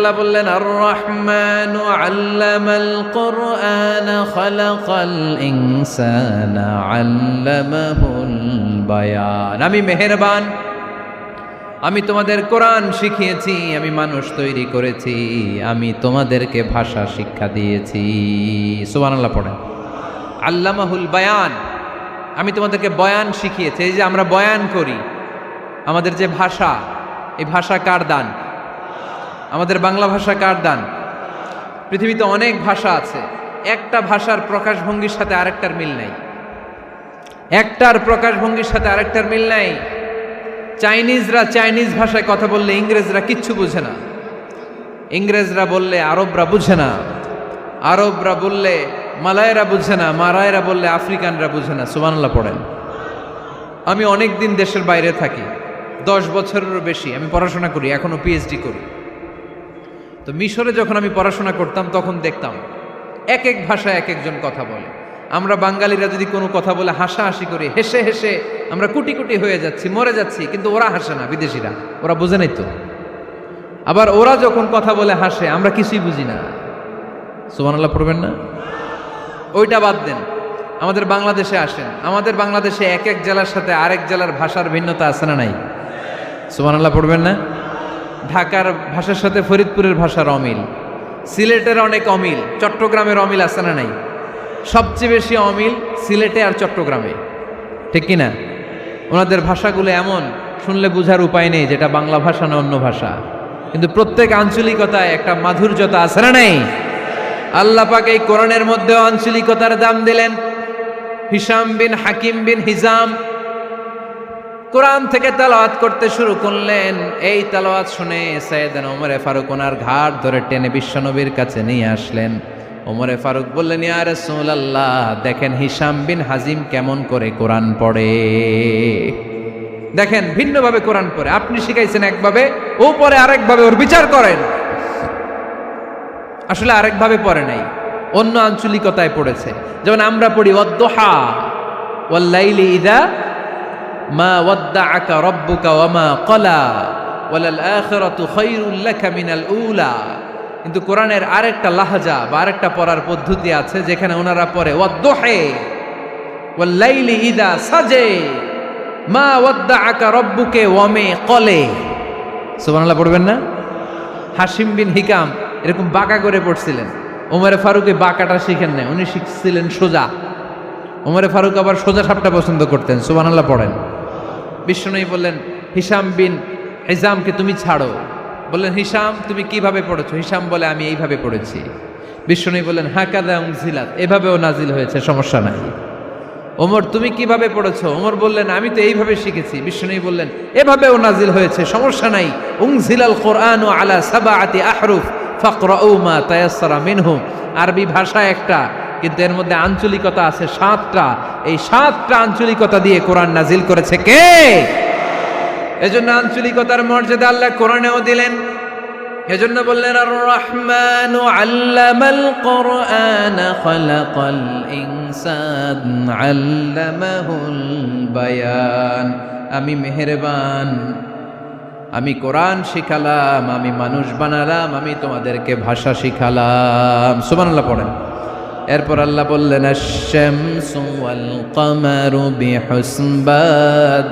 আল্লাহ বললেন আর রহমানু আল্লামাল কুরআন খালাকাল ইনসানা আল্লামাহুল বায়ান। আমি মেহেরবান, আমি তোমাদের কোরআন শিখিয়েছি, আমি মানুষ তৈরি করেছি, আমি তোমাদেরকে ভাষা শিক্ষা দিয়েছি। সুবহানাল্লাহ পড়েন। আল্লামাহুল বায়ান, আমি তোমাদেরকে বয়ান শিখিয়েছি। এই যে আমরা বয়ান করি, আমাদের যে ভাষা, এই ভাষা কার দান? আমাদের বাংলা ভাষা কার দান? পৃথিবীতে অনেক ভাষা আছে, একটা ভাষার প্রকাশভঙ্গির সাথে আরেকটার মিল নাই। একটার প্রকাশভঙ্গির সাথে আরেকটার মিল নাই। চাইনিজরা চাইনিজ ভাষায় কথা বললে ইংরেজরা কিচ্ছু বুঝে না, ইংরেজরা বললে আরবরা বুঝে না, আরবরা বললে মালায়রা বুঝে না, মারায়রা বললে আফ্রিকানরা বুঝে না। সুবহানাল্লাহ পড়েন। আমি অনেক দিন দেশের বাইরে থাকি, 10 বছরেরও বেশি আমি পড়াশোনা করি, এখনো পিএইচডি করি। তো মিশরে যখন আমি পড়াশোনা করতাম তখন দেখতাম এক এক ভাষায় এক একজন কথা বলে। আমরা বাঙালিরা যদি কোনো কথা বলে হাসাহাসি করি, হেসে হেসে আমরা কুটি কুটি হয়ে যাচ্ছি, মরে যাচ্ছি, কিন্তু ওরা হাসে না, বিদেশিরা, ওরা বোঝে নাই তো। আবার ওরা যখন কথা বলে হাসে, আমরা কিছুই বুঝি না। সুবহানাল্লাহ পড়বেন না? ওইটা বাদ দেন, আমাদের বাংলাদেশে আসেন। আমাদের বাংলাদেশে এক এক জেলার সাথে আরেক জেলার ভাষার ভিন্নতা আছে না নাই? সুবহানাল্লাহ পড়বেন না? ঢাকার ভাষার সাথে ফরিদপুরের ভাষার অমিল, সিলেটের অনেক অমিল, চট্টগ্রামের অমিল আছে না নাই? সবচেয়ে বেশি অমিল সিলেটে আর চট্টগ্রামে, ঠিক কিনা? ওনাদের ভাষাগুলো এমন, শুনলে বোঝার উপায় নেই যেটা বাংলা ভাষা না অন্য ভাষা, কিন্তু প্রত্যেক আঞ্চলিকতায় একটা মাধুর্যতা আছে না নাই? আল্লাহ পাক এই কোরআনের মধ্যে আঞ্চলিকতার দাম দিলেন। হিশাম বিন হাকিম বিন হিজাম কোরআন থেকে তেলাওয়াত করতে শুরু করলেন। এই তেলাওয়াত শুনে সাইয়েদনা ওমরে ফারুক ওনার ঘাড় ধরে টেনে বিশ্বনবীর কাছে নিয়ে আসলেন। ওমরে ফারুক বললেন, ইয়া রাসূলুল্লাহ, দেখেন হিশাম বিন হাজিম কেমন করে কোরআন পড়ে, দেখেন ভিন্নভাবে কোরআন পড়ে। আপনি শিখাইছেন একভাবে, ও পড়ে আরেকভাবে, ওর বিচার করেন। আসলে আরেকভাবে পড়ে নাই, অন্য আঞ্চলিকতায় পড়েছে। যেমন আমরা পড়ি ওয়াদ-দুহা ওয়াল লাইলি ইযা মা ওয়াদ্দাআকা রাব্বুকা ওয়া মা ক্বালা ওয়ালাল আখিরাতু খায়রুল লাকা মিনাল উলা। কিন্তু কোরআনের আরেকটা লাহাজা বা আরেকটা পড়ার পদ্ধতি আছে, যেখানে ওনারা পড়ে ওয়াদ-দুহা ওয়াল লাইলি ইযা সাজে মা ওয়াদ্দাআকা রাব্বুকা ওয়া মা ক্বালা। সুবহানাল্লাহ পড়বেন না? হাশিম বিন হিকাম এরকম বাঁকা করে পড়ছিলেন। ওমরে ফারুক এই বাঁকাটা শিখেন না, উনি শিখছিলেন সোজা। ওমরে ফারুক আবার সোজা সাপটা পছন্দ করতেন। সুবহানাল্লাহ পড়েন। বিশ্বনবী বললেন, হিশাম বিন হিজামকে তুমি ছাড়ো। বললেন, হিশাম তুমি কিভাবে পড়েছো? হিশাম বলে, আমি এইভাবে পড়েছি। বিশ্বনবী বললেন, হাকাযা উনজিলাত, এভাবেও নাজিল হয়েছে, সমস্যা নাই। ওমর তুমি কিভাবে পড়েছো? ওমর বললেন, আমি তো এইভাবে শিখেছি। বিশ্বনবী বললেন, এভাবেও নাজিল হয়েছে, সমস্যা নাই। উনজিলাল কুরআনু আলা সাবআতি আহরুফ ফাকরাউ মা তায়াসসারা মিনহু। আরবি ভাষা একটা, কিন্তু এর মধ্যে আঞ্চলিকতা আছে 7টা। এই 7টা আঞ্চলিকতা দিয়ে কোরআন নাজিল করেছে কে? এজন্য আঞ্চলিকতার মর্যাদা আল্লাহ কোরআনেও দিলেন। এজন্য বললেন, আর রহমানু আল্লামাল কুরআন খালাকাল ইনসান আল্লামাহুল বায়ান। আমি মেহেরবান, আমি কোরআন শিখালাম, আমি মানুষ বানালাম, আমি তোমাদেরকে ভাষা শিখালাম। সুবহানাল্লাহ পড়েন। এরপর আল্লাহ বললেন, আশ-শামসু ওয়াল কামারু বিহুসবান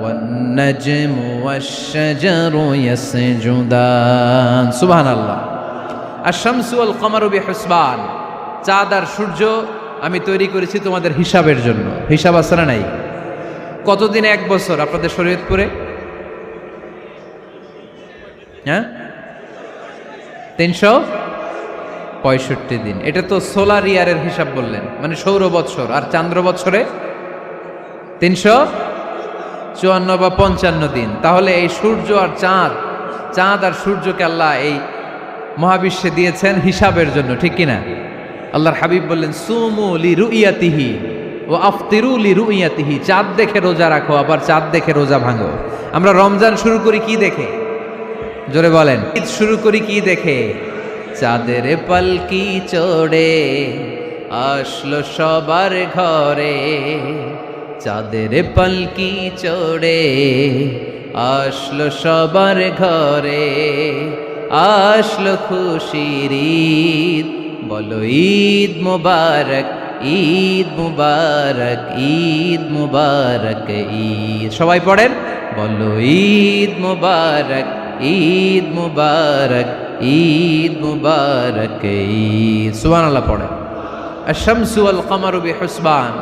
ওয়ান নাজমু ওয়াশ-শাজারু ইয়াসজুদান। সুবহানাল্লাহ। আশ-শামসু ওয়াল কামারু বিহুসবান, চাঁদ আর সূর্য আমি তৈরি করেছি তোমাদের হিসাবের জন্য। হিসাব আছে না নাই? কতদিন এক বছর আপনাদের শরীয়তপুরে? হ্যাঁ, 365 দিন। এটা তো সোলার ইয়ারের হিসাব বললেন, মানে সৌর বৎসর। আর চান্দ্র বৎসরে 354 বা 55 দিন। তাহলে এই সূর্য আর চাঁদ, চাঁদ আর সূর্যকে আল্লাহ এই মহাবিশ্বে দিয়েছেন হিসাবের জন্য, ঠিক কিনা? আল্লাহর হাবিব বললেন, সুমু লিরুইয়াতিহি ওয়া আফতিরু লিরুইয়াতিহি। চাঁদ দেখে রোজা রাখো, আবার চাঁদ দেখে রোজা ভাঙো। আমরা রমজান শুরু করি কি দেখে? জোরে বলেন। ঈদ শুরু করি কি দেখে? চাঁদের পালকি চড়ে আসলো সবার ঘরে, চাঁদের পালকি চড়ে আসলো সবার ঘরে, আসলো খুশির ঈদ, বলো ঈদ মুবারক, ঈদ মুবারক, ঈদ মুবারক, ঈদ। সবাই পড়েন, বলো ঈদ মুবারক, ঈদ মুবারক, ঈদ মুবারক, ঈদ। সুবহানাল্লাহ পড়েন। আশ-শামসু ওয়াল কমারু বিহুসবান,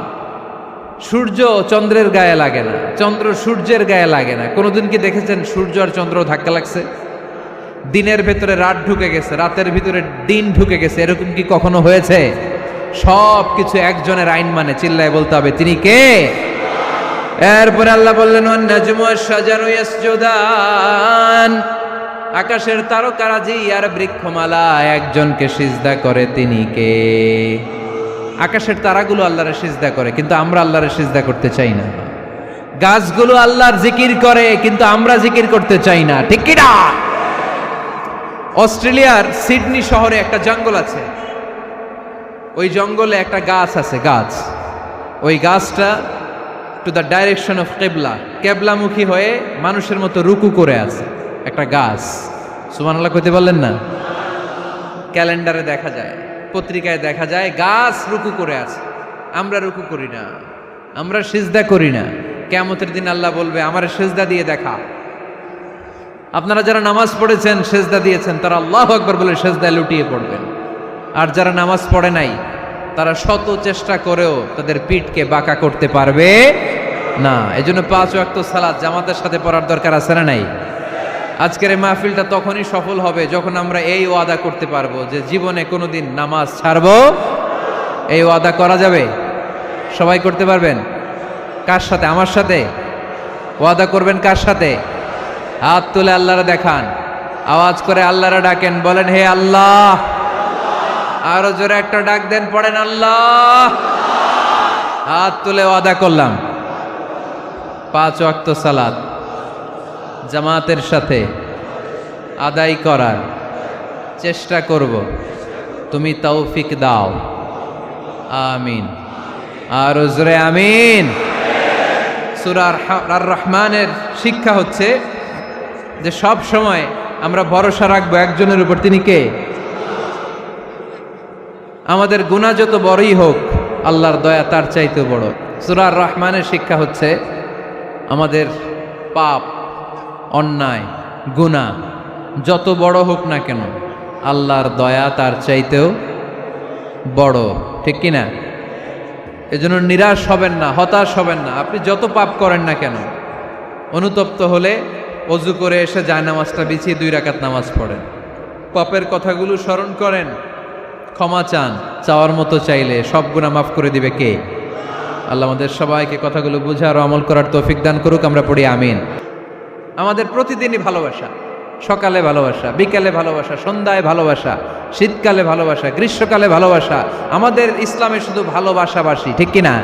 সূর্য চন্দ্রের গায়ে লাগে না, চন্দ্র সূর্যের গায়ে লাগে না। কোনোদিন কি দেখেছেন সূর্য আর চন্দ্র ধাক্কা লাগছে? দিনের ভেতরে রাত ঢুকে গেছে, রাতের ভিতরে দিন ঢুকে গেছে, এরকম কি কখনো হয়েছে? সব কিছু একজনের আইন মানে, চিল্লায় বলতে হবে তিনি কে। এরপরে আল্লাহ বললেন ওয়ান নাজমু ওয়াশ-শাজারু ইয়াসজুদান, আকাশের তারকারাজি আর বৃক্ষমালা একজনকে সিজদা করে, তিনি কে? আকাশের তারাগুলো আল্লাহরে সিজদা করে, কিন্তু আমরা আল্লাহরে সিজদা করতে চাই না। গাছগুলো আল্লাহর জিকির করে, কিন্তু আমরা জিকির করতে চাই না, ঠিক কি না? অস্ট্রেলিয়ার সিডনি শহরে একটা জঙ্গল আছে, ওই জঙ্গলে একটা গাছ আছে, গাছ, ওই গাছটা টু দ্য ডাইরেকশন অফ কেবলা, কেবলামুখী হয়ে মানুষের মতো রুকু করে আছে একটা গাছ। সুবহানাল্লাহ কইতে বললেন না? ক্যালেন্ডারে দেখা যায়, পত্রিকায় দেখা যায়, গাছ রুকু করে আছে। আমরা রুকু করি না, আমরা সিজদা করি না। কিয়ামতের দিন আল্লাহ বলবে আমার সিজদা দিয়ে দেখা। আপনারা যারা নামাজ পড়েছেন, সিজদা দিয়েছেন, তারা আল্লাহু আকবার বলে সিজদায় লুটিয়ে পড়বেন। আর যারা নামাজ পড়ে নাই, তারা শত চেষ্টা করেও তাদের পিঠকে বাঁকা করতে পারবে না। এজন্য 5 ওয়াক্ত সালাত জামাতের সাথে পড়ার দরকার আছে না নাই? আজকের এই মাহফিলটা তখনই সফল হবে যখন আমরা এই ওয়াদা করতে পারবো যে জীবনে কোনোদিন নামাজ ছাড়বো। এই ওয়াদা করা যাবে? সবাই করতে পারবেন? কার সাথে? আমার সাথে ওয়াদা করবেন। কার সাথে? হাত তুলে আল্লাহরা দেখান, আওয়াজ করে আল্লাহরা ডাকেন, বলেন হে আল্লাহ। আরো জোরে একটা ডাক দেন, পড়েন আল্লাহ। হাত তুলে ওয়াদা করলাম 5 ওয়াক্ত সালাত জামাতের সাথে আদায় করার চেষ্টা করব, তুমি তৌফিক দাও, আমিন। আর জোরে আমিন। সূরা আর রহমানের শিক্ষা হচ্ছে যে সব সময় আমরা ভরসা রাখবো একজনের উপর, তিনি কে? আমাদের গুনাহ যত বড়ই হোক, আল্লাহর দয়া তার চাইতেও বড়। সূরা আর রহমানের শিক্ষা হচ্ছে আমাদের পাপ, অন্যায়, গুনাহ যত বড় হোক না কেন, আল্লাহর দয়া তার চাইতেও বড়, ঠিক কিনা? এজন্য নিরাশ হবেন না, হতাশ হবেন না। আপনি যত পাপ করেন না কেন, অনুতপ্ত হলে ওযু করে এসে জায়নামাজটা বিছিয়ে 2 রাকাত নামাজ পড়েন, পাপের কথাগুলো স্মরণ করেন, ক্ষমা চান, চাওয়ার মতো চাইলে সব গুনাহ মাফ করে দিবে কে? আল্লাহ আমাদের সবাইকে কথাগুলো বুঝার ও আমল করার তৌফিক দান করুক। আমরা পড়ি আমিন। আমাদের প্রতিদিনই ভালোবাসা, সকালে ভালোবাসা, বিকালে ভালোবাসা, সন্ধ্যায় ভালোবাসা, শীতকালে ভালোবাসা, গ্রীষ্মকালে ভালোবাসা। আমাদের ইসলামে শুধু ভালোবাসাবাসি, ঠিক কিনা?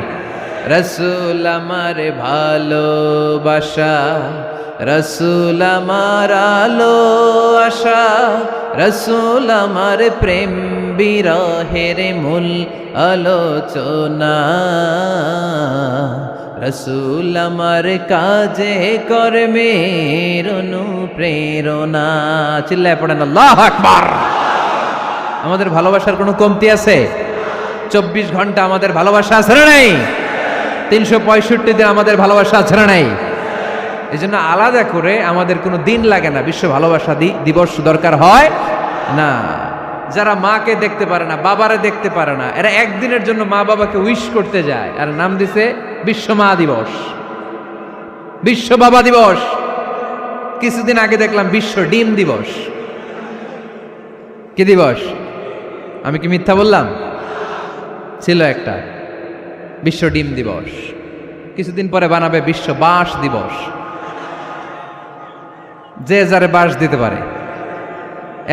রাসূল আমার ভালোবাসা, রাসূল আমার আলো আশা, রাসূল আমার প্রেম বিরহের মূল আলোচনা, রাসূল আমার কাজে কর্মের অনুপ্রেরণা। চিল্লায় পড়েন আল্লাহু আকবার। আমাদের ভালোবাসার কোনো কমতি আছে? 24 ঘন্টা আমাদের ভালোবাসা আছে না নাই? 365 দিন আমাদের ভালোবাসা আছে না নাই? এই জন্য আলাদা করে আমাদের কোনো দিন লাগে না, বিশ্ব ভালোবাসা দিবস দরকার হয় না। যারা মাকে দেখতে পারে না, বাবারে দেখতে পারে না, এরা একদিনের জন্য মা বাবাকে উইশ করতে যায়, আর নাম দিছে বিশ্ব মা দিবস, বিশ্ব বাবা দিবস। কিছুদিন আগে দেখলাম বিশ্ব ডিম দিবস। কি দিবস? আমি কি মিথ্যা বললাম? ছিল একটা বিশ্ব ডিম দিবস। কিছুদিন পরে বানাবে বিশ্ব বাঁশ দিবস, যে যারে বাঁশ দিতে পারে।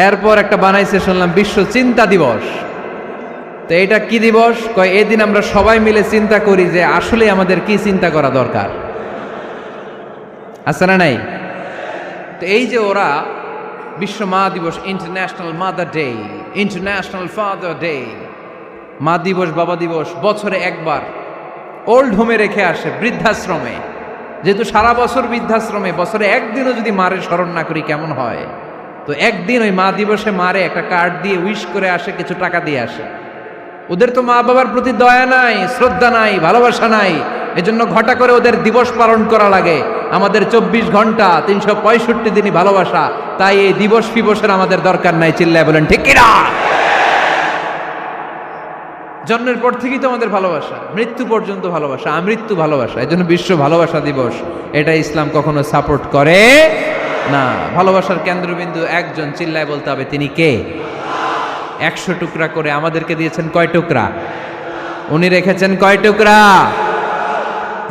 এরপর একটা বানাইছে শুনলাম বিশ্ব চিন্তা দিবস। তো এটা কি দিবস? কয় এদিন আমরা সবাই মিলে চিন্তা করি যে আসলে আমাদের কি চিন্তা করা দরকার, আছে না নাই? তো এই যে ওরা বিশ্ব মা দিবস, international mother day, international father day, মা দিবস, বাবা দিবস বছরে একবার ওল্ড হোমে রেখে আসে, বৃদ্ধাশ্রমে। যেহেতু সারা বছর বৃদ্ধাশ্রমে, বছরে একদিনও যদি মারে স্মরণ না করি কেমন হয়? তো একদিন ওই মা দিবসে মারে একটা কার্ড দিয়ে উইশ করে আসে, কিছু টাকা দিয়ে আসে। ওদের তো মা বাবার প্রতি দয়া নাই, শ্রদ্ধা নাই, ভালোবাসা নাই, এজন্য ঘটা করে ওদের দিবস পালন করা লাগে। আমাদের 24 ঘন্টা 365 দিনই ভালোবাসা, তাই এই দিবস ফিবসের আমাদের দরকার নাই। চিল্লায় বলেন ঠিক কিনা? জন্মের পর থেকেই তো আমাদের ভালোবাসা, মৃত্যু পর্যন্ত ভালোবাসা, আমৃত্যু ভালোবাসা। এই জন্য বিশ্ব ভালোবাসা দিবস, এটা ইসলাম কখনো সাপোর্ট করে না। ভালোবাসার কেন্দ্রবিন্দু একজন, চিল্লায় বলতে হবে তিনি কে? 100 টুকরা করে আমাদেরকে দিয়েছেন কয় টুকরা? উনি রেখেছেন কয় টুকরা?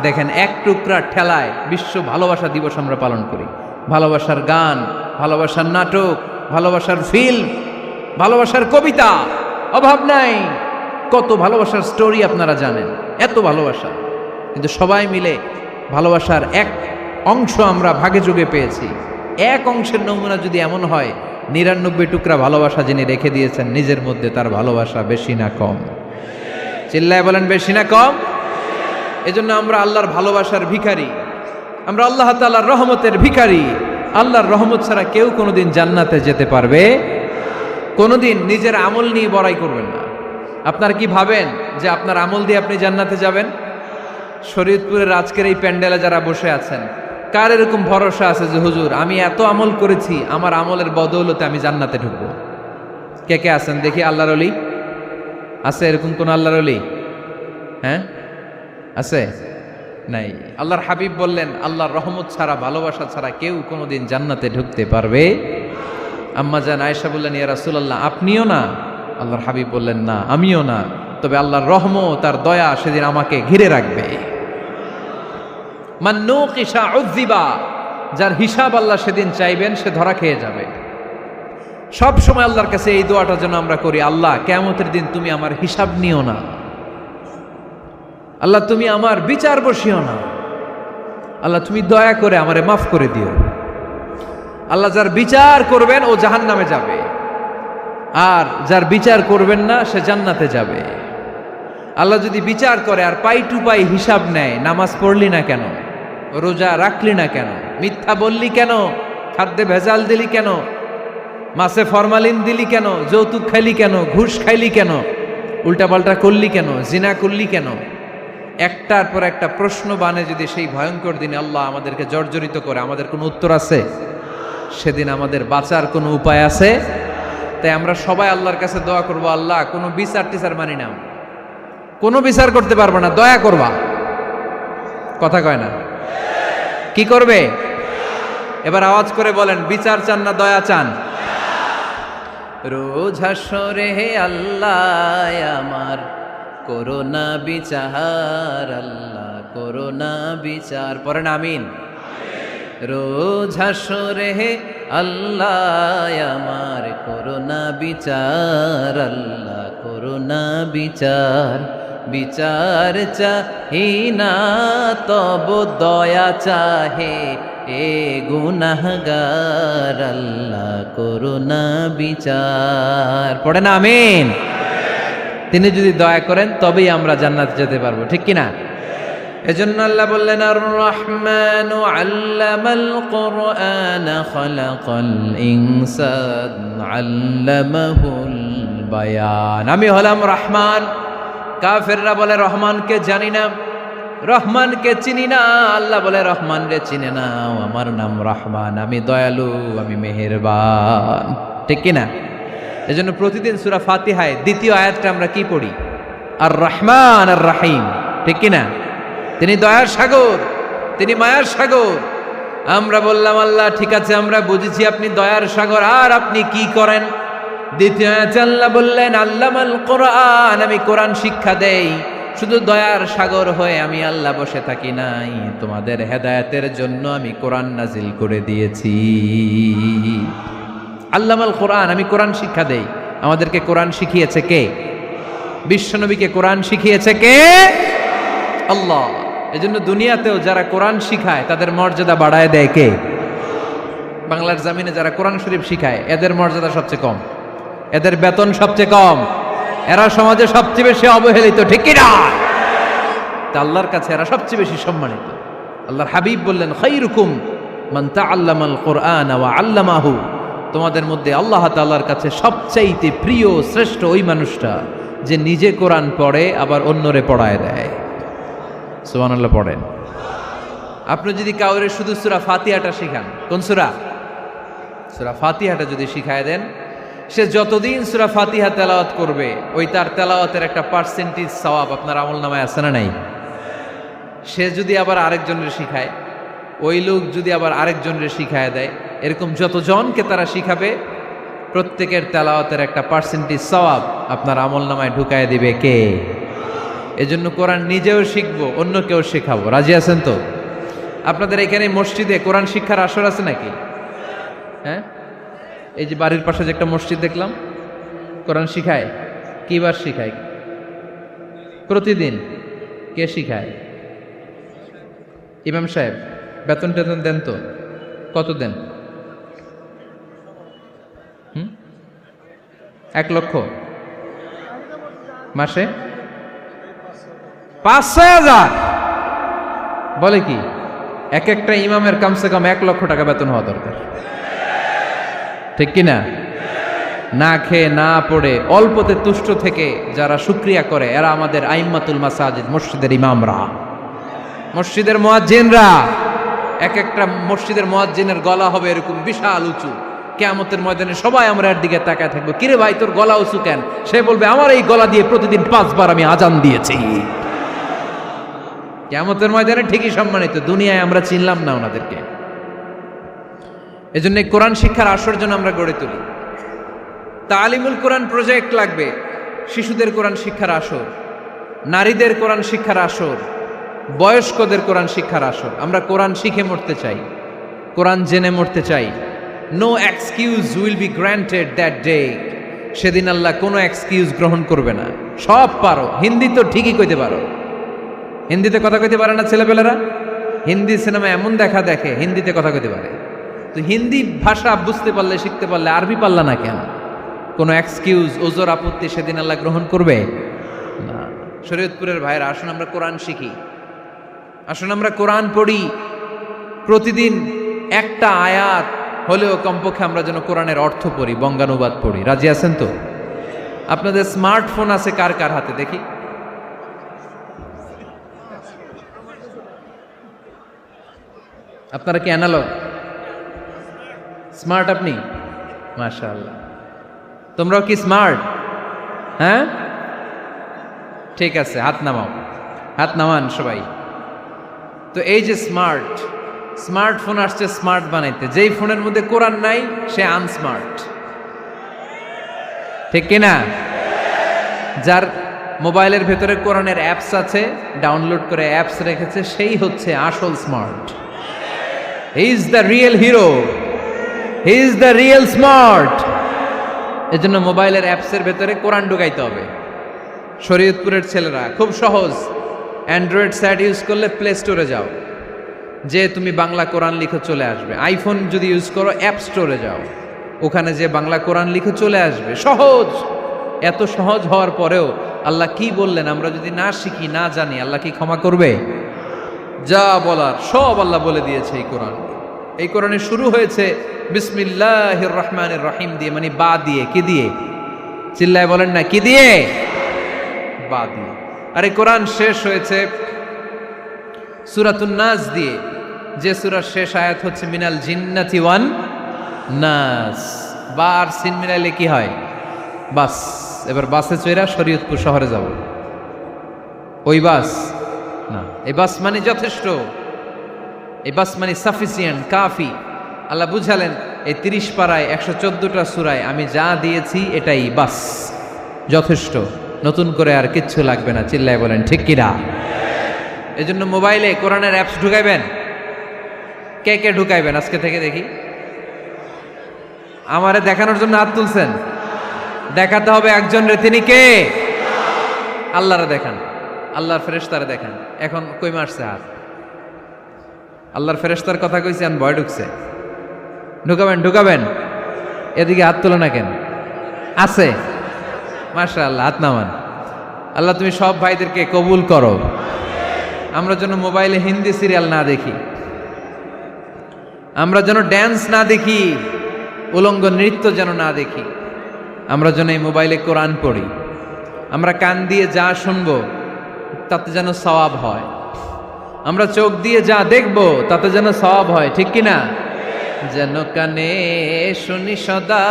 দেখেন, এক টুকরা ঠেলায় বিশ্ব ভালোবাসা দিবস আমরা পালন করি। ভালোবাসার গান, ভালোবাসার নাটক, ভালোবাসার ফিল্ম, ভালোবাসার কবিতা, অভাব নাই। কত ভালোবাসার স্টোরি আপনারা জানেন, এত ভালোবাসা। কিন্তু সবাই মিলে ভালোবাসার এক অংশ আমরা ভাগে যোগে পেয়েছি। এক অংশের নমুনা যদি এমন হয়, 99 টুকরা ভালোবাসা যিনি রেখে দিয়েছেন নিজের মধ্যে, তার ভালোবাসা বেশি না কম? চিল্লায় বলেন বেশি না কম? এজন্য আমরা আল্লাহর ভালোবাসার ভিখারি, আমরা আল্লাহ তাআলার রহমতের ভিখারি। আল্লাহর রহমত ছাড়া কেউ কোনোদিন জান্নাতে যেতে পারবে কোনোদিন নিজের আমল নিয়ে বড়াই করবেন না। আপনারা কি ভাবেন যে আপনার আমল দিয়ে আপনি জান্নাতে যাবেন? শরীয়তপুরের আজকের এই প্যান্ডেলে যারা বসে আছেন, কার এরকম ভরসা আছে যে হুজুর আমি এত আমল করেছি, আমার আমলের বদৌলতে আমি জান্নাতে ঢুকবো? কে কে আছেন দেখি? আল্লাহর ওলি আছে? এরকম কোন আল্লাহর ওলি? হ্যাঁ আছে? নাই। আল্লাহর হাবিব বললেন, আল্লাহর রহমত ছাড়া, ভালোবাসা ছাড়া কেউ কোনোদিন জান্নাতে ঢুকতে পারবে? আম্মা জান আয়েশা বললেন, ইয়া রাসূলুল্লাহ আপনিও না? আল্লাহর হাবিব বললেন, না আমিও না, তবে আল্লাহর রহমত আর দয়া সেদিন আমাকে ঘিরে রাখবে। মান নুকিশা উযিবা, যার হিসাব আল্লাহ সেদিন চাইবেন সে ধরা খেয়ে যাবে। সব সময় আল্লাহর কাছে এই দোয়াটা যেন আমরা করি, আল্লাহ কিয়ামতের দিন তুমি আমার হিসাব নিও না, আল্লাহ তুমি আমার বিচার বসিও না, আল্লাহ তুমি দয়া করে আমারে মাফ করে দিও। আল্লাহ যার বিচার করবেন ও জাহান্নামে যাবে, আর যার বিচার করবেন না সে জান্নাতে যাবে। আল্লাহ যদি বিচার করে আর পাই টু পাই হিসাব নেয়, নামাজ পড়লি না কেন, রোজা রাখলি না কেন, মিথ্যা বললি কেন, খাদ্যে ভেজাল দিলি কেন, মাছে ফরমালিন দিলি কেন, যৌতুক খাইলি কেন, ঘুষ খাইলি কেন, উল্টাপাল্টা করলি কেন, জিনা করলি কেন, একটার পর একটা প্রশ্ন বানে যদি সেই ভয়ঙ্কর দিনে আল্লাহ আমাদেরকে জর্জরিত করে, আমাদের কোনো উত্তর আছে? সেদিন আমাদের বাঁচার কোনো উপায় আছে? তাই আমরা সবাই আল্লাহর কাছে দোয়া করবো, আল্লাহ কোনো বিচার টিচার মানি না, কোনো বিচার করতে পারবো না, দয়া করবা। কথা কয় না? কি করবে? এবার আওয়াজ করে বলেন, বিচার চান না দয়া চান? রোজ হাসরে হে আল্লাহ আমার করোনা বিচার, আল্লাহ করোনা বিচার। পড়েন আমিন। রোজ হাসরে হে আল্লাহ আমার করোনা বিচার, আল্লাহ করোনা বিচার। বিচার চাহি না তব দয়া চাহে এ গুনাহগার, আল্লাহ করোনা বিচার। পড়েন আমিন। তিনি যদি দয়া করেন তবেই আমরা জান্নাতে যেতে পারবো, ঠিক কিনা? এজন্য আল্লাহ বললেন, আর রহমানু আল্লামাল কুরআন খালাকাল ইনসান আল্লামাহুল বায়ান। আমি হলাম রহমান। কাফেররা বলে রহমানকে জানি না, রহমানকে চিনি না। আল্লাহ বলে রহমান রে চিনে নাও, আমার নাম রহমান, আমি দয়ালু, আমি মেহেরবান, ঠিক কিনা? এজন্য প্রতিদিন সূরা ফাতিহায় দ্বিতীয় আয়াতটা আমরা কি পড়ি? আর রহমান আর রাহিম, ঠিক কিনা? তিনি দয়ার সাগর, তিনি মায়ার সাগর। আমরা বললাম, আল্লাহ ঠিক আছে আমরা বুঝেছি আপনি দয়ার সাগর, আর আপনি কি করেন? দ্বিতীয় আয়াতে আল্লাহ বললেন, আল্লামাল কোরআন, আমি কোরআন শিক্ষা দেই। শুধু দয়ার সাগর হয়ে আমি আল্লাহ বসে থাকি নাই, তোমাদের হেদায়েতের জন্য আমি কোরআন নাজিল করে দিয়েছি। আল্লামাল কোরআন, আমি কোরআন শিক্ষা দেই। আমাদেরকে কোরআন শিখিয়েছে কে? বিশ্বনবীকে কোরআন শিখিয়েছে কে? আল্লাহ। এজন্য দুনিয়াতেও যারা কোরআন শিখায় তাদের মর্যাদা বাড়ায় দেয় কে? বাংলার জমিনে যারা কোরআন শরীফ শিখায় এদের মর্যাদা সবচেয়ে কম, এদের বেতন সবচেয়ে কম, এরা সমাজে সবচেয়ে বেশি অবহেলিত, ঠিক কিনা? তা আল্লাহর কাছে এরা সবচেয়ে বেশি সম্মানিত। আল্লাহর হাবিব বললেন, খায়রুকুম মান তাআল্লামাল কুরআন ওয়া আল্লামাহু, তোমাদের মধ্যে আল্লাহ তাআলার কাছে সবচাইতে প্রিয় শ্রেষ্ঠ ওই মানুষটা যে নিজে কোরআন পড়ে আবার অন্যরে পড়ায় দেয়। সুবহানাল্লাহ পড়েন। আপনি যদি কাউরে শুধু সূরা ফাতিহাটা শিখান, কোন সূরা? সূরা ফাতিহাটা যদি শিখায় দেন, সে যতদিন সূরা ফাতিহা তেলাওয়াত করবে ওই তার তেলাওয়াতের একটা পার্সেন্টেজ সওয়াব আপনার আমলনামায় আছে না নাই? সে যদি আবার আরেকজনের শিখায়, ওই লোক যদি আবার আরেকজনের শিখায় দেয়, এরকম যতজনকে তারা শিখাবে প্রত্যেকের তেলাওয়াতের একটা পার্সেন্টেজ সওয়াব আপনার আমলনামায় ঢুকায় দিবে কে? এজন্য কোরআন নিজেও শিখবো, অন্যকেও শেখাবো। রাজি আছেন তো? আপনাদের এখানে মসজিদে কোরআন শিক্ষার আসর আছে নাকি? হ্যাঁ, এই যে বাড়ির পাশে যে একটা মসজিদ দেখলাম, কোরআন শিখায়। কিবার শিখায়? প্রতিদিন। কে শিখায়? ইমাম সাহেব। বেতন টেতন দেন তো? কত দেন? 1 লক্ষ মাসে? 5-6 হাজার? বলে কি? এক একটা ইমামের কমসে কম 1 লক্ষ টাকা বেতন হওয়া দরকার, ঠিক কিনা? না খেয়ে না পড়ে অল্পতে তুষ্ট থেকে যারা শুকরিয়া করে এরা আমাদের আইম্মাতুল মাসাজিদ, মসজিদের ইমামরা, মসজিদের মুয়াজ্জিনরা। এক একটা মসজিদের মুয়াজ্জিনের গলা হবে এরকম বিশাল উঁচু। কিয়ামতের ময়দানে সবাই আমরা এর দিকে তাকায় থাকবো, কিরে ভাই তোর গলা উঁচু কেন? সে বলবে আমার এই গলা দিয়ে প্রতিদিন 5 বার আমি আজান দিয়েছি। কিয়ামতের ময়দানে ঠিকই সম্মানিত, দুনিয়ায় আমরা চিনলাম না ওনাদেরকে। এজন্য কোরআন শিক্ষার আসর যেন আমরা গড়ে তুলি। তালিমুল কোরআন প্রজেক্ট লাগবে, শিশুদের কোরআন শিক্ষার আসর, নারীদের কোরআন শিক্ষার আসর, বয়স্কদের কোরআন শিক্ষার আসর। আমরা কোরআন শিখে মরতে চাই, কোরআন জেনে মরতে চাই। No excuse will be granted that day. সেদিন আল্লাহ কোনো এক্সকিউজ গ্রহণ করবে না। সব পারো, হিন্দি তো ঠিকই কইতে পারো। হিন্দিতে কথা কইতে পারে না ছেলেপেলেরা? হিন্দি সিনেমা এমন দেখা দেখে হিন্দিতে কথা কইতে পারে। তো হিন্দি ভাষা বুঝতে পারলে, শিখতে পারলে আরবি পারলা না কেন? কোনো এক্সকিউজ, ওজর, আপত্তি সেদিন আল্লাহ গ্রহণ করবে না। শরীয়তপুরের ভাইরা, আসুন আমরা কোরআন শিখি, আসুন আমরা কোরআন পড়ি। প্রতিদিন একটা আয়াত হলেও কমপক্ষে আমরা যেন কোরআনের অর্থ পড়ি, বঙ্গানুবাদ পড়ি। রাজি আছেন তো? আপনাদের স্মার্টফোন আছে কার কার হাতে দেখি? আপনারা কি অ্যানালগ? স্মার্ট আপনি? মাশাআল্লাহ। তোমরাও কি স্মার্ট? হ্যাঁ, ঠিক আছে, হাত নামাও, হাত নামান সবাই। তো এই যে স্মার্টফোন আসছে স্মার্ট বানাইতে, যেই ফোনের মধ্যে কোরআন নাই সে আনস্মার্ট, ঠিক কিনা? যার মোবাইলের ভেতরে কোরআনের অ্যাপস আছে, ডাউনলোড করে অ্যাপস রেখেছে, সেই হচ্ছে আসল smart. He is the real hero, he is the real smart. এজন্য মোবাইলের অ্যাপসের ভেতরে কোরআন ঢুকাইতে হবে। শরীয়তপুরের ছেলেরা খুব সহজ, অ্যান্ড্রয়েড সেট ইউজ করলে প্লে স্টোরে যাও, যে তুমি বাংলা কোরআন লিখে চলে আসবে। আইফোন যদি ইউজ করো অ্যাপ স্টোরে যাও, ওখানে যে বাংলা কোরআন লিখে চলে আসবে। সহজ। এত সহজ হওয়ার পরেও আল্লাহ কি বললেন আমরা যদি না শিখি, না জানি, আল্লাহ কি ক্ষমা করবে? যা বলার সব আল্লাহ বলে দিয়েছে এই কোরআন। এই কোরআনে শুরু হয়েছে বিসমিল্লাহির রহমানির রহিম দিয়ে, মানে বা দিয়ে। কি দিয়ে? চিল্লায় বলেন না, কি দিয়ে? বা দিয়ে। আর এই কোরআন শেষ হয়েছে সূরাতুন নাস দিয়ে, যে সূরার শেষ আয়াত হচ্ছে মিনাল জিন্নাতি ওয়ান নাস। বা আর সিন মিলাইলে কি হয়? বাস। এবার বাসে চড়া শরীয়তপুর শহরে যাব। ওই বাস না, এই বাস মানে যথেষ্ট, এই বাস মানে সাফিসিয়েন্ট, কাফি। আল্লাহ বুঝালেন এই 30 পারায় 114টা সূরায় আমি যা দিয়েছি এটাই বাস, যথেষ্ট। নতুন করে আর কিচ্ছু লাগবে না। চিল্লায় বলেন ঠিক কিনা? এই জন্য মোবাইলে কোরআনের অ্যাপস ঢুকাইবেন। কে কে ঢুকাইবেন আজকে থেকে দেখি? আমারে দেখানোর জন্য হাত তুলছেন? দেখাতে হবে একজন রে, তিনি কে? আল্লাহরে দেখান, আল্লাহর ফেরেশতারে দেখান। এখন কই মারছে হাত? আল্লাহর ফেরেশতার কথা কইছি, আন ভয় ঢুকছে। ঢুকাবেন ঢুকাবেন। এদিকে হাত তোলো না কেন? আছে? মাশাআল্লাহ, হাত নামান। আল্লাহ তুমি সব ভাইদেরকে কবুল করো। আমরা যেন মোবাইলে হিন্দি সিরিয়াল না দেখি, আমরা যেন ড্যান্স না দেখি, উলঙ্গ নৃত্য যেন না দেখি। আমরা যেন এই মোবাইলে কোরআন পড়ি, আমরা কান দিয়ে যা শুনবো তাতে যেন সওয়াব হয়, আমরা চোখ দিয়ে যা দেখবো তাতে যেন সওয়াব হয়, ঠিক কিনা? যেন কানে শুনি সদা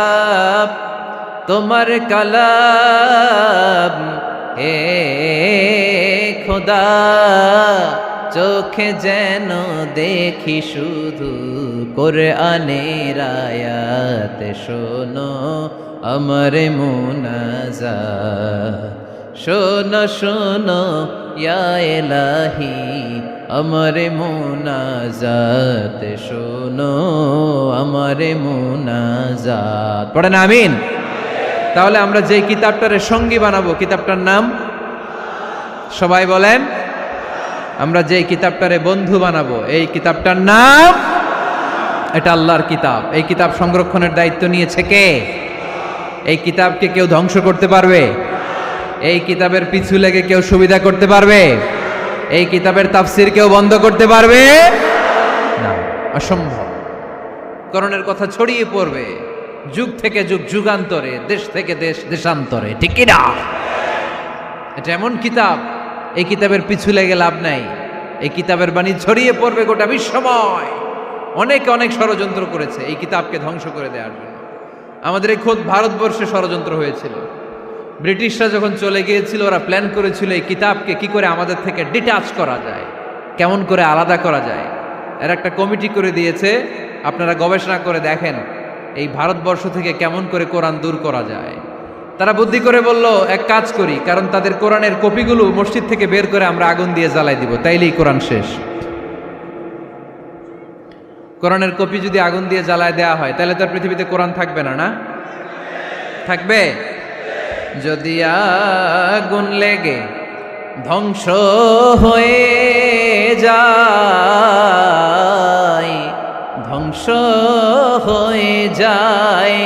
তোমার কালাম, হে খোদা চোখে যেন দেখি শুধু কোরআনের আয়াত, শোনো আমার মুনাজাত, শোনো শোনো ইয়া ইলাহি আমার মুনাজাত, শোনো আমার মুনাজাত। পড়েন আমিন। তাহলে আমরা যে কিতাবটারে সঙ্গী বানাবো, কিতাবটার নাম সবাই বলেন। আমরা যে কিতাবটারে বন্ধু বানাবো, এই কিতাবটার নাম, এটা আল্লাহর কিতাব। এই কিতাব সংরক্ষণের দায়িত্ব নিয়েছে কে? এই কিতাবকে কেউ ধ্বংস করতে পারবে? এই কিতাবের পিছু লেগে কেউ সুবিধা করতে পারবে? এই কিতাবের তাফসির কেউ বন্ধ করতে পারবে না, অসম্ভব। কোরআনের কথা ছড়িয়ে পড়বে যুগ থেকে যুগ, যুগান্তরে, দেশ থেকে দেশ, দেশান্তরে, ঠিক কি না? এটা এমন কিতাব, এই কিতাবের পিছু লেগে লাভ নাই। এই কিতাবের বাণী ছড়িয়ে পড়বে গোটা বিশ্বময়। অনেকে অনেক ষড়যন্ত্র করেছে এই কিতাবকে ধ্বংস করে দেওয়ার জন্য। আমাদের এই খোদ ভারতবর্ষে ষড়যন্ত্র হয়েছিল। ব্রিটিশরা যখন চলে গিয়েছিল, ওরা প্ল্যান করেছিল এই কিতাবকে কি করে আমাদের থেকে ডিটাচ করা যায়, কেমন করে আলাদা করা যায়। এর একটা কমিটি করে দিয়েছে, আপনারা গবেষণা করে দেখেন এই ভারতবর্ষ থেকে কেমন করে কোরআন দূর করা যায়। তারা বুদ্ধি করে বলল, এক কাজ করি, কারণ তাদের কোরআনের কপিগুলো মসজিদ থেকে বের করে আমরা আগুন দিয়ে জ্বালাই দিব, তাইলেই কোরআন শেষ। কোরআনের কপি যদি আগুন দিয়ে জ্বালায় দেওয়া হয়, তাহলে তো আর পৃথিবীতে কোরআন থাকবে না, না থাকবে? যদি আগুন লেগে ধ্বংস হয়ে যায়, ধ্বংস হয়ে যায়,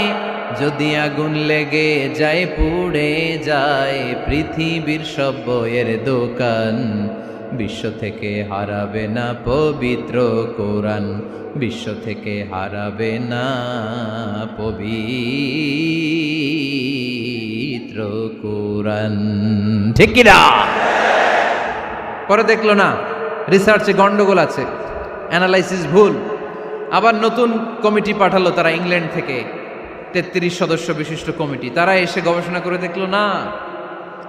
যদি আগুন লেগে যায়, পুড়ে যায় পৃথিবীর সব বইয়ের দোকান, বিশ্ব থেকে হারাবে না পবিত্র কোরআন, বিশ্ব থেকে হারাবে না পবিত্র কোরআন, ঠিক কি না? পরে দেখলো না রিসার্চে গন্ডগোল আছে, অ্যানালাইসিস ভুল, আবার নতুন কমিটি পাঠালো তারা ইংল্যান্ড থেকে, 33 সদস্য বিশিষ্ট কমিটি। তারা এসে গবেষণা করে দেখলো না,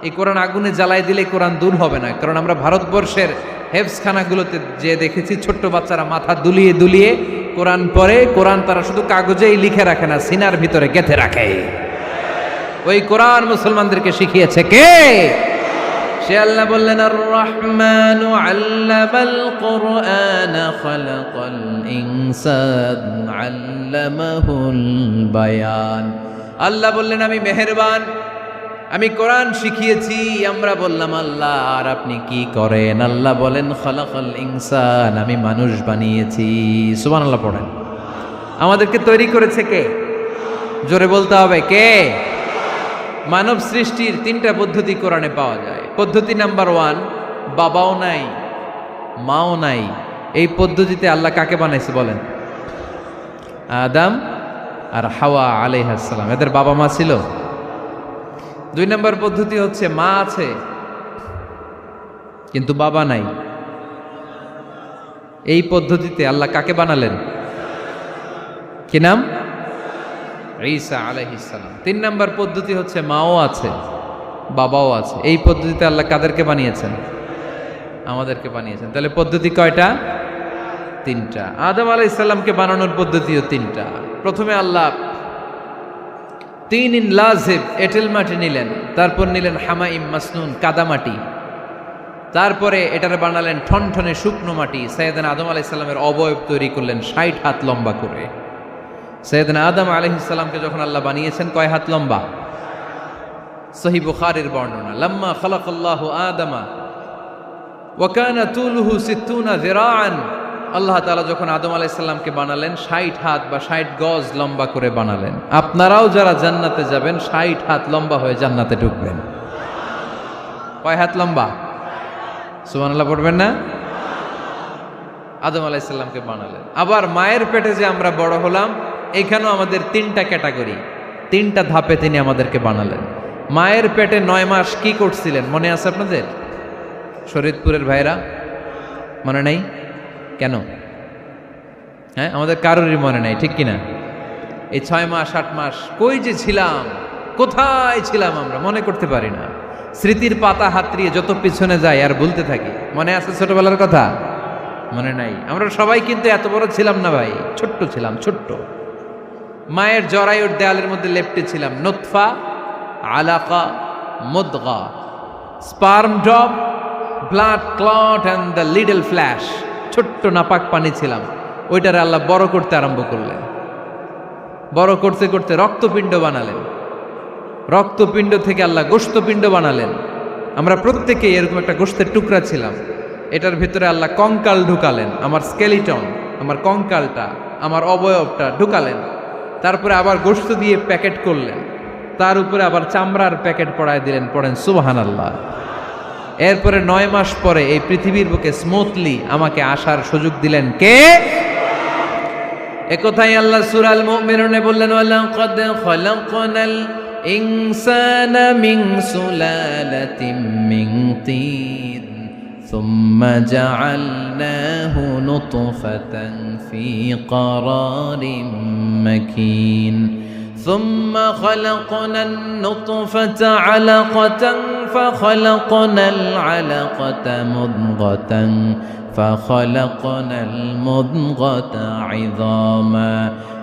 এই কোরআন আগুনে জ্বালাই দিলে কোরআন দূর হবে না। কারণ আমরা ভারতবর্ষের হেফজখানাগুলোতে যে দেখেছি, ছোট্ট বাচ্চারা মাথা দুলিয়ে দুলিয়ে কোরআন পড়ে। কোরআন তারা শুধু কাগজেই লিখে রাখে না, সিনার ভিতরে গেঁথে রাখে। ওই কোরআন মুসলমানদেরকে শিখিয়েছে কে? সে আল্লাহ বললেন, আর রহমানু আল্লামাল কোরআন খালাকাল ইনসান আল্লামাহুল বায়ান। আল্লাহ বললেন, আমি মেহেরবান, আমি কোরআন শিখিয়েছি। আমরা বললাম, আল্লাহ আর আপনি কি করেন? আল্লাহ বলেন, খালাকাল ইনসান, আমি মানুষ বানিয়েছি। সুবহানাল্লাহ পড়েন। আমাদেরকে তৈরি করেছে কে? জোরে বলতে হবে, কে? মানব সৃষ্টির 3টা পদ্ধতি কোরআনে পাওয়া যায়। পদ্ধতি নাম্বার 1, বাবাও নাই মাও নাই। এই পদ্ধতিতে আল্লাহ কাকে বানাইছে বলেন? আদম আর হাওয়া আলাইহিস সালাম, এদের বাবা মা ছিল। 2 নম্বর পদ্ধতি হচ্ছে মা আছে কিন্তু বাবা নাই। এই পদ্ধতিতে আল্লাহ কাকে বানালেন? কি নাম? ঈসা আলাইহিস সালাম। 3 নম্বর পদ্ধতি হচ্ছে মাও আছে বাবাও আছে। এই পদ্ধতিতে আল্লাহ কাদেরকে বানিয়েছেন? আমাদেরকে বানিয়েছেন। তাহলে পদ্ধতি কয়টা? 3টা। আদম আলাইহিস সালামকে বানানোর পদ্ধতিও 3টা। প্রথমে আল্লাহ 3 লাজিব এঁটেল মাটি নিলেন, তারপর নিলেন হামাইম মাসনুন কাদামাটি, তারপরে এটারে বানালেন ঠনঠনে শুকনো মাটি। সাইয়েদনা আদম আলাইহিস সালামের অবয়ব তৈরি করলেন 60 হাত লম্বা করে। সাইয়েদনা আদম আলাইহিস সালামকে যখন আল্লাহ বানিয়েছেন, কয় হাত লম্বা? সহিহ বুখারীর বর্ণনা, লাম্মা খালাকাল্লাহু আদামা ওয়া কানা তুলুহু 60 যিরাআন। আল্লাহ তাআলা যখন আদম আলাইহিস সালামকে বানালেন, 60 হাত বা 60 গজ লম্বা করে বানালেন। আপনারাও যারা জান্নাতে যাবেন, 60 হাত লম্বা হয়ে জান্নাতে ঢুকবেন। কয় হাত লম্বা? সুবহানাল্লাহ পড়বেন না? আদম আলাইহিস সালামকে বানালেন। আবার মায়ের পেটে যে আমরা বড় হলাম, এখানেও আমাদের তিনটা ক্যাটাগরি, তিনটা ধাপে তিনি আমাদেরকে বানালেন। মায়ের পেটে 9 মাস কি করছিলেন মনে আছে আপনাদের? শরীয়তপুরের ভাইরা মনে নেই কেন? হ্যাঁ, আমাদের কারোরই মনে নাই, ঠিক কিনা? এই 6 মাস 8 মাস কই যে ছিলাম, কোথায় ছিলাম আমরা মনে করতে পারি না। স্মৃতির পাতা হাতড়িয়ে যত পিছনে যাই আর ভুলতে থাকি। মনে আছে ছোটবেলার কথা? মনে নাই। আমরা সবাই কিন্তু এত বড় ছিলাম না ভাই, ছোট্ট ছিলাম, ছোট্ট। মায়ের জরায়ুর দেয়ালের মধ্যে লেপ্টে ছিলাম। নুতফা, আলাকা, মুদগা, sperm drop, blood clot and the little flesh. ছোট্ট নাপাক পানি ছিলাম। ওইটারে আল্লাহ বড় করতে আরম্ভ করলেন। বড় করতে করতে রক্তপিণ্ড বানালেন। রক্তপিণ্ড থেকে আল্লাহ গোশতপিণ্ড বানালেন। আমরা প্রত্যেকে এরকম একটা গোশতের টুকরা ছিলাম। এটার ভিতরে আল্লাহ কঙ্কাল ঢুকালেন, আমার স্কেলিটন, আমার কঙ্কালটা, আমার অবয়বটা ঢুকালেন। তারপরে আবার গোশত দিয়ে প্যাকেট করলেন, তার উপরে আবার চামড়ার প্যাকেট পড়ায় দিলেন। পড়েন সুবহানাল্লাহ। এরপরে 9 মাস পরে এই পৃথিবীর বুকে স্মুথলি আমাকে আসার সুযোগ দিলেন কে? একথাই আল্লাহ সূরা আল মুমিনুনে বললেন, ওয়ালাকাদ খালাকনাল ইনসানা মিন সুলালাতিন মিন তিন সুম্মা জাআলনাহু নুতফাতান ফি ক্বারারিন মাকিন ثم خلقنا النطفة علقة فخلقنا العلقة مضغة فخلقنا المضغة عظاما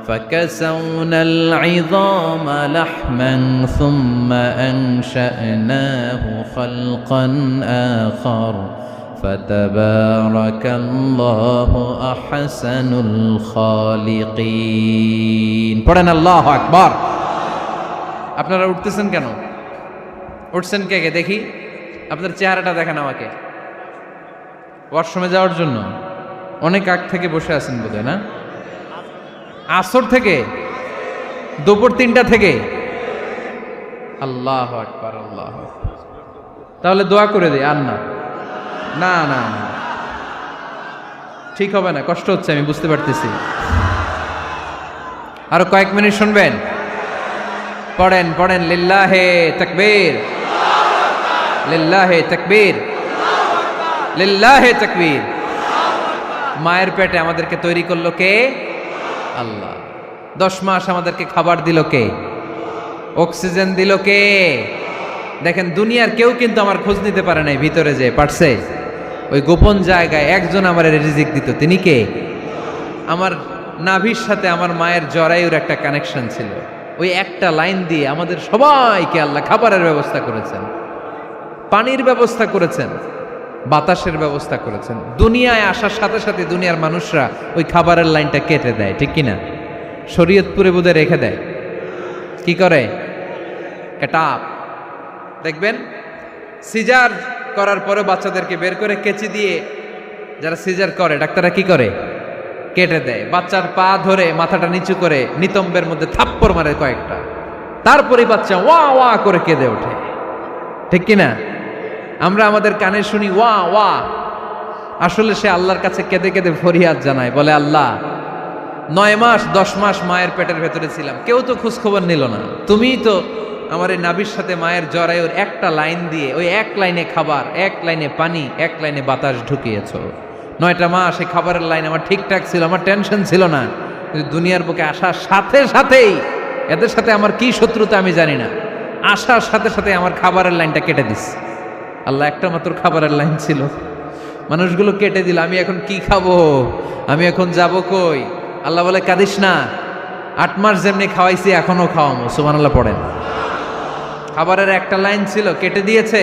فكسونا العظام لحما ثم أنشأناه خلقا آخر فتبارك الله أحسن الخالقين। পড়েন আল্লাহু আকবার। আপনারা উঠতেছেন কেন? উঠছেন কে কে দেখি? আপনার চেহারাটা দেখেন আমাকে। ওয়াশরুমে যাওয়ার জন্য অনেক আগ থেকে বসে আছেন বোধহয়, না? আসর থেকে, দুপুর 3টা থেকে। আল্লাহু আকবার, আল্লাহু আকবার। তাহলে দোয়া করে দিই। আর না না না না, ঠিক হবে না, কষ্ট হচ্ছে, আমি বুঝতে পারতেছি। আরো কয়েক মিনিট শুনবেন? পড়েন পড়েন, লিল্লাহে তাকবীর, লিল্লাহে তাকবীর, লিল্লাহে তাকবীর। মায়ের পেটে আমাদেরকে তৈরি করলো কে? আল্লাহ। 10 মাস আমাদেরকে খাবার দিল কে? অক্সিজেন দিল কে? দেখেন, দুনিয়ার কেউ কিন্তু আমার খোঁজ নিতে পারে নাই ভিতরে, যে পারছে ওই গোপন জায়গায় একজন আমার রিজিক দিত। তিনি কে? আমার নাভির সাথে আমার মায়ের জরায়ুর একটা কানেকশন ছিল। ওই একটা লাইন দিয়ে আমাদের সবাইকে আল্লাহ খাবারের ব্যবস্থা করেছেন, পানির ব্যবস্থা করেছেন, বাতাসের ব্যবস্থা করেছেন। দুনিয়ায় আসার সাথে সাথে দুনিয়ার মানুষরা ওই খাবারের লাইনটা কেটে দেয়, ঠিক কিনা? শরীয়তপুরে বোধহয় রেখে দেয়। কি করে? কাটাপ। দেখবেন সিজার করার পরে বাচ্চাদেরকে বের করে কেচি দিয়ে যারা সিজার করে ডাক্তাররা কি করে? কেটে দেয়। বাচ্চার পা ধরে মাথাটা নিচু করে নিতম্বের মধ্যে থাপ্পড় মারে কয়েকটা, তারপরে বাচ্চা ওয়া ওয়া করে কেঁদে ওঠে, ঠিক কিনা? আমরা আমাদের কানে শুনি ওয়া ওয়া, আসলে সে আল্লাহর কাছে কেঁদে কেঁদে ফরিয়াদ জানায়, বলে আল্লাহ 9 মাস 10 মাস মায়ের পেটের ভেতরে ছিলাম, কেউ তো খোঁজ খবর নিল না। তুমিই তো আমার এই নাভির সাথে মায়ের জরায়ুর একটা লাইন দিয়ে ওই এক লাইনে খাবার, এক লাইনে পানি, এক লাইনে বাতাস ঢুকিয়েছ। 9টা মাস এই খাবারের লাইন আমার ঠিকঠাক ছিল, আমার টেনশন ছিল না। কিন্তু দুনিয়ার বুকে আসার সাথে সাথেই, এদের সাথে আমার কি শত্রুতা আমি জানি না, আসার সাথে সাথে আমার খাবারের লাইনটা কেটে দিস। আল্লাহ একটা মাত্র খাবারের লাইন ছিল, মানুষগুলো কেটে দিল। আমি এখন কি খাবো? আমি এখন যাব কই? আল্লাহ বলে কাঁদিস না, 8 মাস যেমনি খাওয়াইছি এখনো খাওয়াবো। সুবহানাল্লাহ পড়েন। খাবারের একটা লাইন ছিল, কেটে দিয়েছে।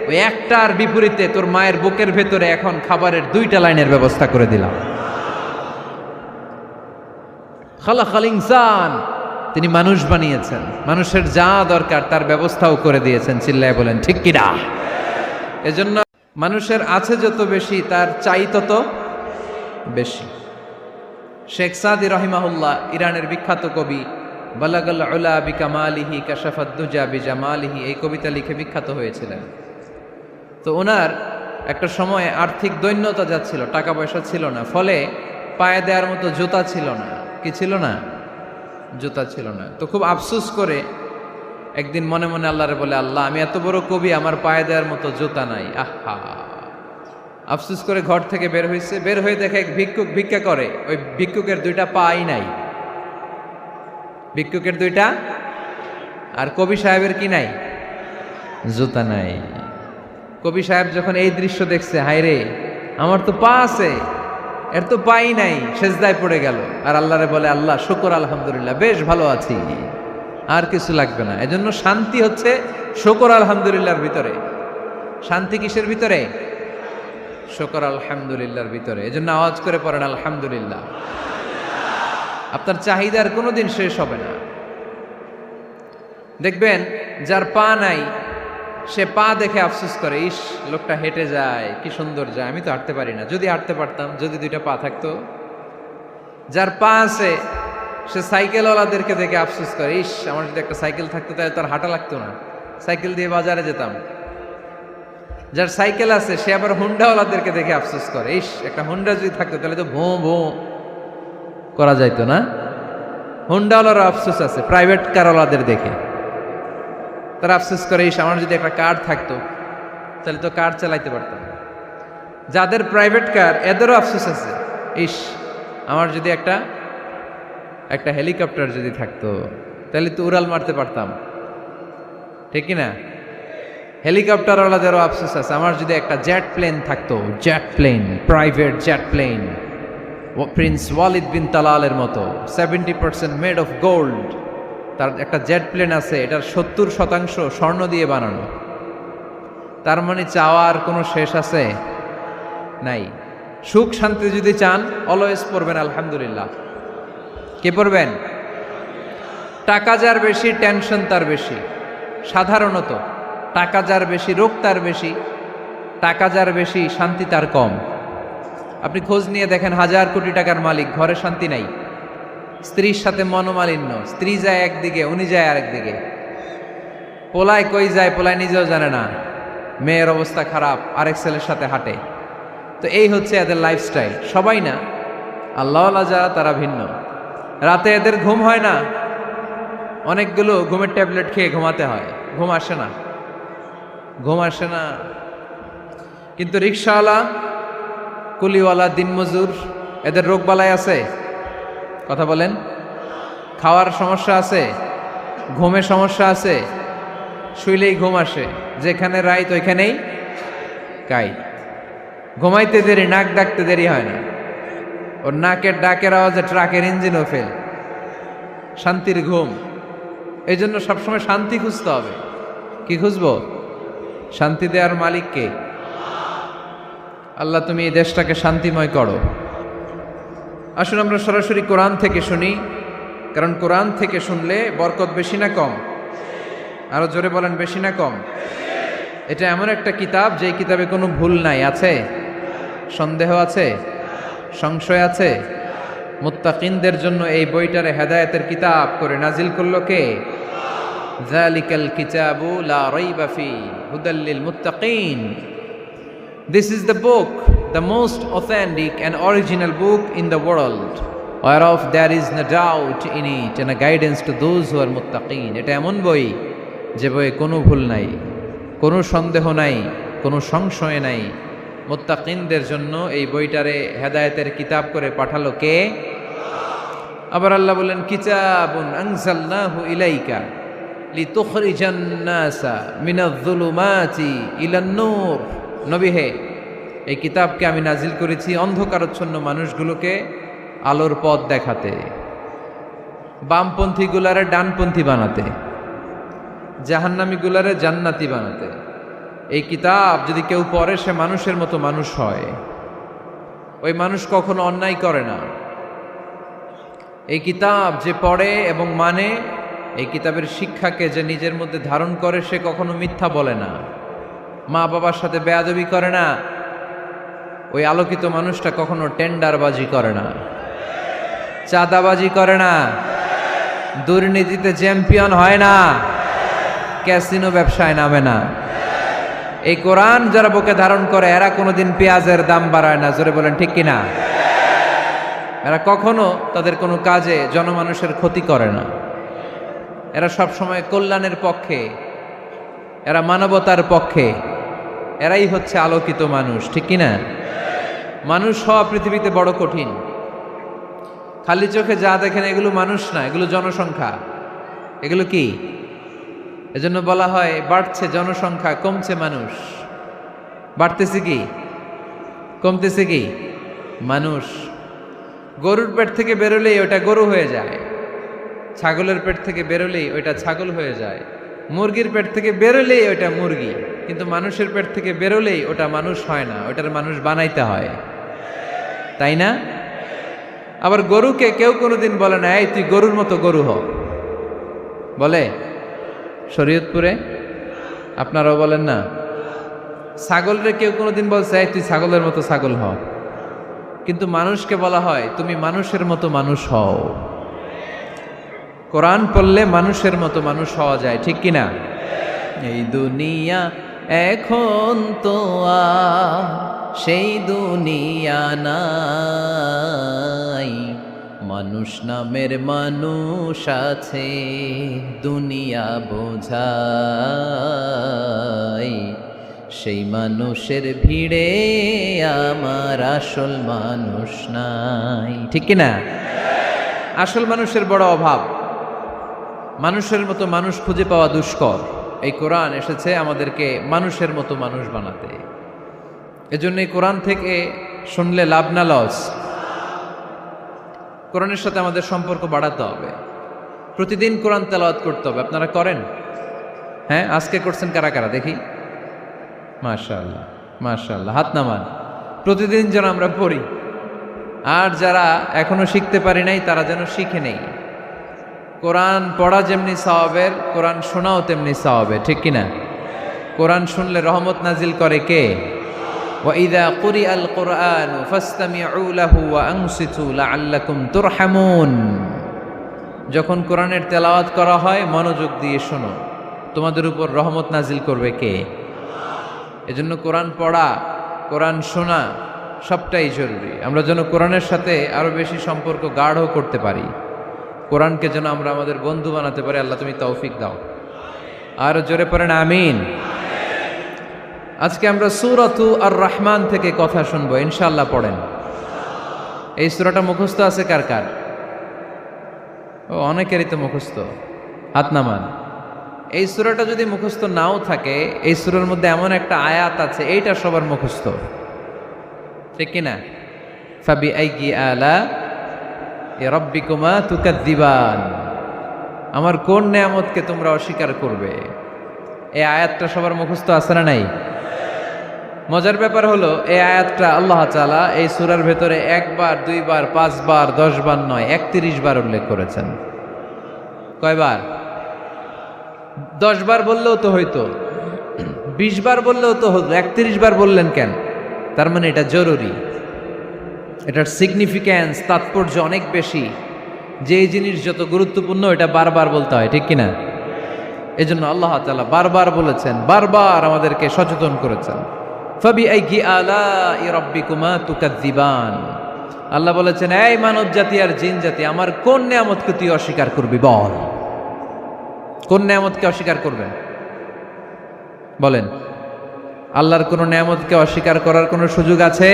ওই একটার বিপরীতে তোর মায়ের বুকের ভেতরে এখন খাবারের 2টা লাইনের ব্যবস্থা করে দিলাম। খালাকাল ইনসান, তিনি মানুষ বানিয়েছেন, মানুষের যা দরকার তার ব্যবস্থাও করে দিয়েছেন। চিল্লায় বলেন ঠিক কিনা? এজন্য মানুষের আছে যত বেশি, তার চাই তত বেশি। শেখ সাদি রহিমাহুল্লাহ, ইরানের বিখ্যাত কবি, বালাগাল উলা বিকামালিহি কাশাফাদ দুজা বিজামালিহি, এই কবিতা লিখে বিখ্যাত হয়েছিলেন। তো ওনার একটা সময়ে আর্থিক দৈন্যতা যাচ্ছিল, টাকা পয়সা ছিল না, ফলে পায়ে দেওয়ার মতো জুতা ছিল না। কি ছিল না? জুতা ছিল না। তো খুব আফসোস করে একদিন মনে মনে আল্লাহরে বলে, আল্লাহ আমি এত বড় কবি, আমার পায়ে দেওয়ার মতো জুতা নাই। আহা, আফসোস করে ঘর থেকে বের হয়েছে, বের হয়ে দেখে এক ভিক্ষুক ভিক্ষা করে, ওই ভিক্ষুকের দুইটা পাই নাই, ভিক্ষুকের দুইটা, আর কবি সাহেবের কি নাই, জুতা নাই। কবি সাহেব যখন এই দৃশ্য দেখছে, হায় রে আমার তো পা আছে, এর তো পাই নাই, সেজদায় পড়ে গেল আর আল্লাহরে বলে, আল্লাহ শুকর আলহামদুলিল্লাহ বেশ ভালো আছি, আর কিছু লাগবে না। এজন্য শান্তি হচ্ছে শুকর আলহামদুলিল্লাহর ভিতরে। শান্তি কিসের ভিতরে? শুকর আলহামদুলিল্লাহর ভিতরে। এজন্য আওয়াজ করে পড়েন আলহামদুলিল্লাহ। আপনার চাহিদার কোনোদিন শেষ হবে না। দেখবেন যার পা নাই সে পা দেখে আফসোস করে, ইস লোকটা হেঁটে যায়, কি সুন্দর যায়, আমি তো হাঁটতে পারি না, যদি হাঁটতে পারতাম, যদি দুইটা পা থাকতো। যার পা আছে সে সাইকেলওয়ালাদেরকে দেখে আফসোস করে, ইস আমার যদি একটা সাইকেল থাকতো তাহলে তার হাঁটা লাগতো না, সাইকেল দিয়ে বাজারে যেতাম। যার সাইকেল আছে সে আবার হুন্ডাওয়ালাদেরকে দেখে আফসোস করে, ইস একটা হুন্ডা যদি থাকতো তাহলে তো ভোঁ ভোঁ করা যাইতো না। হুন্ডাওয়ালারও আফসোস আছে প্রাইভেট কারওয়ালাদের দেখে, তারা আফসোস করে, ইস আমার যদি একটা কার থাকতো তাহলে তো কার চালাইতে পারতাম। যাদের প্রাইভেট কার এদেরও আফসোস আছে, ইস আমার যদি একটা হেলিকপ্টার যদি থাকতো তাহলে তো উড়াল মারতে পারতাম, ঠিক কিনা? হেলিকপ্টারওয়ালাদেরও আফসোস আছে, আমার যদি একটা জেট প্লেন থাকতো, jet plane, private jet plane, prince Walid bin তালালের মতো 70% মেড অফ গোল্ড, তার একটা জেট প্লেন আছে, এটার 70% স্বর্ণ দিয়ে বানানো। তার মানে চাওয়ার কোনো শেষ আছে নাই। সুখ শান্তি যদি চান অলওয়েজ পড়বেন আলহামদুলিল্লাহ। কে পড়বেন? টাকা যার বেশি টেনশন তার বেশি। সাধারণত টাকা যার বেশি রোগ তার বেশি, টাকা যার বেশি শান্তি তার কম। আপনি খোঁজ নিয়ে দেখেন, 1000 কোটি টাকার মালিক, ঘরে শান্তি নাই, স্ত্রীর সাথে মনোমালিন্য, স্ত্রী যায় একদিকে উনি যায় আরেকদিকে, পোলায় কই যায় পোলায় নিজেও জানে না, মেয়ের অবস্থা খারাপ, আরেক ছেলের সাথে হাঁটে। তো এই হচ্ছে এদের লাইফস্টাইল। সবাই না, আল্লাহওয়ালা যারা তারা ভিন্ন। রাতে এদের ঘুম হয় না, অনেকগুলো ঘুমের ট্যাবলেট খেয়ে ঘুমাতে হয়, ঘুম আসে না, ঘুম আসে না। কিন্তু রিক্সাওয়ালা, কুলিওয়ালা, দিনমজুর, এদের রোগবালাই আছে? কথা বলেন। খাওয়ার সমস্যা আছে, ঘুমের সমস্যা আছে, শুইলেই ঘুম আসে, যেখানে রাইত ওইখানেই কাইত। ঘুমাইতে দেরি, নাক ডাকতে দেরি হয় না, ওর নাকের ডাকের আওয়াজে ট্রাকের ইঞ্জিনও ফেল। শান্তির ঘুম। এই জন্য সবসময় শান্তি খুঁজতে হবে। কি খুঁজবো? শান্তি দেওয়ার মালিককে। আল্লাহ তুমি এই দেশটাকে শান্তিময় করো। আসুন আমরা সরাসরি কোরআন থেকে শুনি, কারণ কোরআন থেকে শুনলে বরকত বেশি না কম? আরো জোরে বলেন, বেশি না কম? এটা এমন একটা কিতাব যে কিতাবে কোনো ভুল নাই। আছে? সন্দেহ আছে? সংশয় আছে? মুত্তাকিনদের জন্য এই বইটারে হেদায়েতের কিতাব করে নাজিল করলো কে? যালিকাল কিতাবু লা রাইবা ফি হুদাল লিল মুত্তাকিন। This is the book, the most authentic and original book in the world, whereof there is no doubt in it, and a guidance to those who are muttaqin. এটা এমন বই যে বইয়ে কোনো ভুল নাই, কোনো সন্দেহ নাই, কোনো সংশয় নাই। মুত্তাকিনদের জন্য এই বইটারে হেদায়েতের কিতাব করে পাঠালো কে? আবার আল্লাহ বলেন, কিতাবুন আনজালনাহু ইলাইকা লিতুখরিজান নাসা মিনাজ-যুলুমাতি ইলান-নূর। নবী হে, এই কিতাবকে আমি নাজিল করেছি অন্ধকারাচ্ছন্ন মানুষগুলোকে আলোর পথ দেখাতে, বামপন্থীগুলারে ডানপন্থী বানাতে, জাহান্নামীগুলারে জান্নাতি বানাতে। এই কিতাব যদি কেউ পড়ে সে মানুষের মতো মানুষ হয়, ওই মানুষ কখনো অন্যায় করে না। এই কিতাব যে পড়ে এবং মানে, এই কিতাবের শিক্ষাকে যে নিজের মধ্যে ধারণ করে, সে কখনো মিথ্যা বলে না, মা বাবার সাথে বেয়াদবি করে না। ওই আলোকিত মানুষটা কখনো টেন্ডারবাজি করে না, চাঁদাবাজি করে না, দুর্নীতিতে চ্যাম্পিয়ন হয় না, ক্যাসিনো ব্যবসায় নামে না। এই কোরআন যারা বুকে ধারণ করে এরা কোনোদিন পেঁয়াজের দাম বাড়ায় না। জোরে বলেন ঠিক কিনা? এরা কখনো তাদের কোনো কাজে জনমানুষের ক্ষতি করে না। এরা সব সময় কল্যাণের পক্ষে, এরা মানবতার পক্ষে। এরাই হচ্ছে আলোকিত মানুষ, ঠিক কি না? মানুষ হওয়া পৃথিবীতে বড় কঠিন। খালি চোখে যা দেখেন এগুলো মানুষ না, এগুলো জনসংখ্যা। এগুলো কি? এজন্য বলা হয় বাড়ছে জনসংখ্যা, কমছে মানুষ। বাড়তেছে কি, কমতেছে কি? মানুষ। গরুর পেট থেকে বেরোলেই ওটা গরু হয়ে যায়, ছাগলের পেট থেকে বেরোলেই ওইটা ছাগল হয়ে যায়, মুরগির পেট থেকে বেরোলেই ওইটা মুরগি। কিন্তু মানুষের পেট থেকে বেরোলেই ওটা মানুষ হয় না, ওটার মানুষ বানাইতে হয়, তাই না? আবার গরুকে কেউ কোনোদিন বলে না এই তুই গরুর মতো গরু হ, বলে? শরীয়তপুরে আপনারাও বলেন না? ছাগলরে কেউ কোনোদিন বলছে এই তুই ছাগলের মতো ছাগল হ, কিন্তু মানুষকে বলা হয় তুমি মানুষের মতো মানুষ হও। কোরআন পড়লে মানুষের মতো মানুষ হওয়া যায়, ঠিক কিনা? এই দুনিয়া এখন তো আর সেই দুনিয়া নাই, মানুষ নামের মানুষ আছে দুনিয়া বোঝাই, সেই মানুষের ভিড়ে আমার আসল মানুষ নাই, ঠিক কিনা? আসল মানুষের বড় অভাব, মানুষের মতো মানুষ খুঁজে পাওয়া দুষ্কর। এই কোরআন এসেছে আমাদেরকে মানুষের মতো মানুষ বানাতে। এজন্য এই কোরআন থেকে শুনলে লাভ না লস? কোরআনের সাথে আমাদের সম্পর্ক বাড়াতে হবে, প্রতিদিন কোরআন তেলাওয়াত করতে হবে। আপনারা করেন? হ্যাঁ, আজকে করছেন কারা কারা দেখি? মাশাআল্লাহ, মাশাআল্লাহ, হাত নামান। প্রতিদিন যেন আমরা পড়ি, আর যারা এখনো শিখতে পারি নাই তারা যেন শিখে নেই। কোরআন পড়া যেমনি সওয়াবের, কোরআন শোনাও তেমনি সওয়াবের, ঠিক কিনা? কোরআন শুনলে রহমত নাজিল করে কে? وَإِذَا قُرِئَ الْقُرْآنُ فَاسْتَمِعُوا لَهُ وَأَنصِتُوا لَعَلَّكُمْ تُرْحَمُونَ। যখন কোরআনের তেলাওয়াত করা হয় মনোযোগ দিয়ে শোনো, তোমাদের উপর রহমত নাজিল করবে কে? এজন্য কোরআন পড়া, কোরআন শোনা সবটাই জরুরি। আমরা যেন কোরআনের সাথে আরো বেশি সম্পর্ক গাঢ় করতে পারি, কোরআনকে যেন আমরা আমাদের বন্ধু বানাতে পারি। আল্লাহ তুমি তৌফিক দাও। আর জোরে পড়েন আমিন। আজকে আমরা সূরাতু আর রহমান থেকে কথা শুনবো ইনশাআল্লাহ। পড়েন। এই সূরাটা মুখস্থ আছে কার কার? ও, অনেকেরই তো মুখস্থ, হাত নামান। এই সূরাটা যদি মুখস্থ নাও থাকে, এই সূরার মধ্যে এমন একটা আয়াত আছে এইটা সবার মুখস্থ, ঠিক কিনা? ফাবিআইয়ি আলা রাব্বিকুমা তুকাদ্দিবান, আমার কোন নেয়ামতকে তোমরা অস্বীকার করবে? এই আয়াতটা সবার মুখস্থ আছে না নাই? মজার ব্যাপার হলো এই আয়াতটা আল্লাহ তাআলা এই সূরার ভেতরে একবার, দুইবার, 5 বার, 10 বার নয়, 31 বার উল্লেখ করেছেন। কয়বার? 10 বার বললেও তো হইতো, 20 বার বললেও তো হতো, 31 বার বললেন কেন? তার মানে এটা জরুরি, এটার সিগনিফিক্যান্স, তাৎপর্য অনেক বেশি। যে জিনিস যত গুরুত্বপূর্ণ এটা বারবার বলতে হয়, ঠিক কিনা? এজন্য আল্লাহ তাআলা বারবার বলেছেন, বারবার আমাদেরকে সচেতন করেছেন। ফাবিআইয়ি আলাই রাব্বিকুমা তুকাদ্দিবান, আল্লাহ বলেছেন এই মানব জাতি আর জিন জাতি, আমার কোন নেয়ামতকে তুই অস্বীকার করবি বল? কোন নেয়ামতকে অস্বীকার করবেন বলেন? আল্লাহর কোন নেয়ামতকে অস্বীকার করার কোন সুযোগ আছে?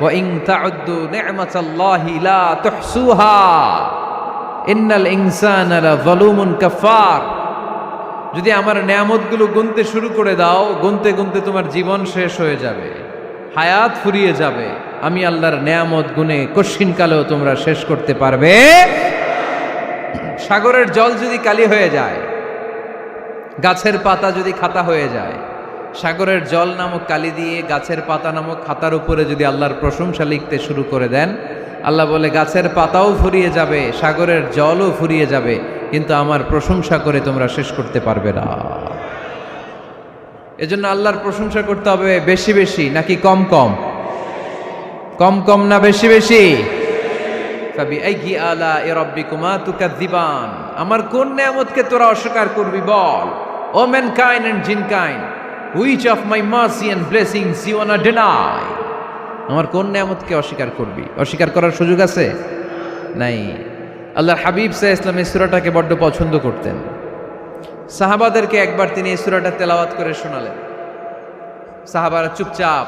ওয়া ইন তাউদ্দু নি'মাতাল্লাহি লা তুহসুহা ইন্নাল ইনসানা লাযালুমুন কাফার। যদি আমার নেয়ামতগুলো গুনতে শুরু করে দাও, গুনতে গুনতে তোমার জীবন শেষ হয়ে যাবে, হায়াত ফুরিয়ে যাবে। আমি আল্লাহর নেয়ামত গুনে কশিনকালেও তোমরা শেষ করতে পারবে। সাগরের জল যদি কালি হয়ে যায়, গাছের পাতা যদি খাতা হয়ে যায়, সাগরের জল নামক কালি দিয়ে গাছের পাতা নামক খাতার উপরে যদি আল্লাহর প্রশংসা লিখতে শুরু করে দেন, আল্লাহ বলে গাছের পাতাও ফুরিয়ে যাবে, সাগরের জলও ফুরিয়ে যাবে, কিন্তু আমার প্রশংসা করে তোমরা শেষ করতে পারবে না। এজন্য আল্লাহর প্রশংসা করতে হবে বেশি বেশি নাকি কম কম? কম কম না বেশি বেশি? ফাবিআইয়ি আলাই রাব্বিকুমা তুকাদ্দিবান, আমার কোন নেয়ামতকে তোরা অস্বীকার করবি বল? O mankind and jinnkind, which of my mercy and blessings you wanna deny? আমার কোন নিয়ামতকে অস্বীকার করবি? অস্বীকার করার সুযোগ আছে? নাই। আল্লাহর হাবিব সাল্লাল্লাহু আলাইহি ওয়াসাল্লাম এই সূরাটাকে বড্ড পছন্দ করতেন। সাহাবাদেরকে একবার তিনি এই সূরাটা তেলাওয়াত করে শোনালেন। সাহাবারা চুপচাপ,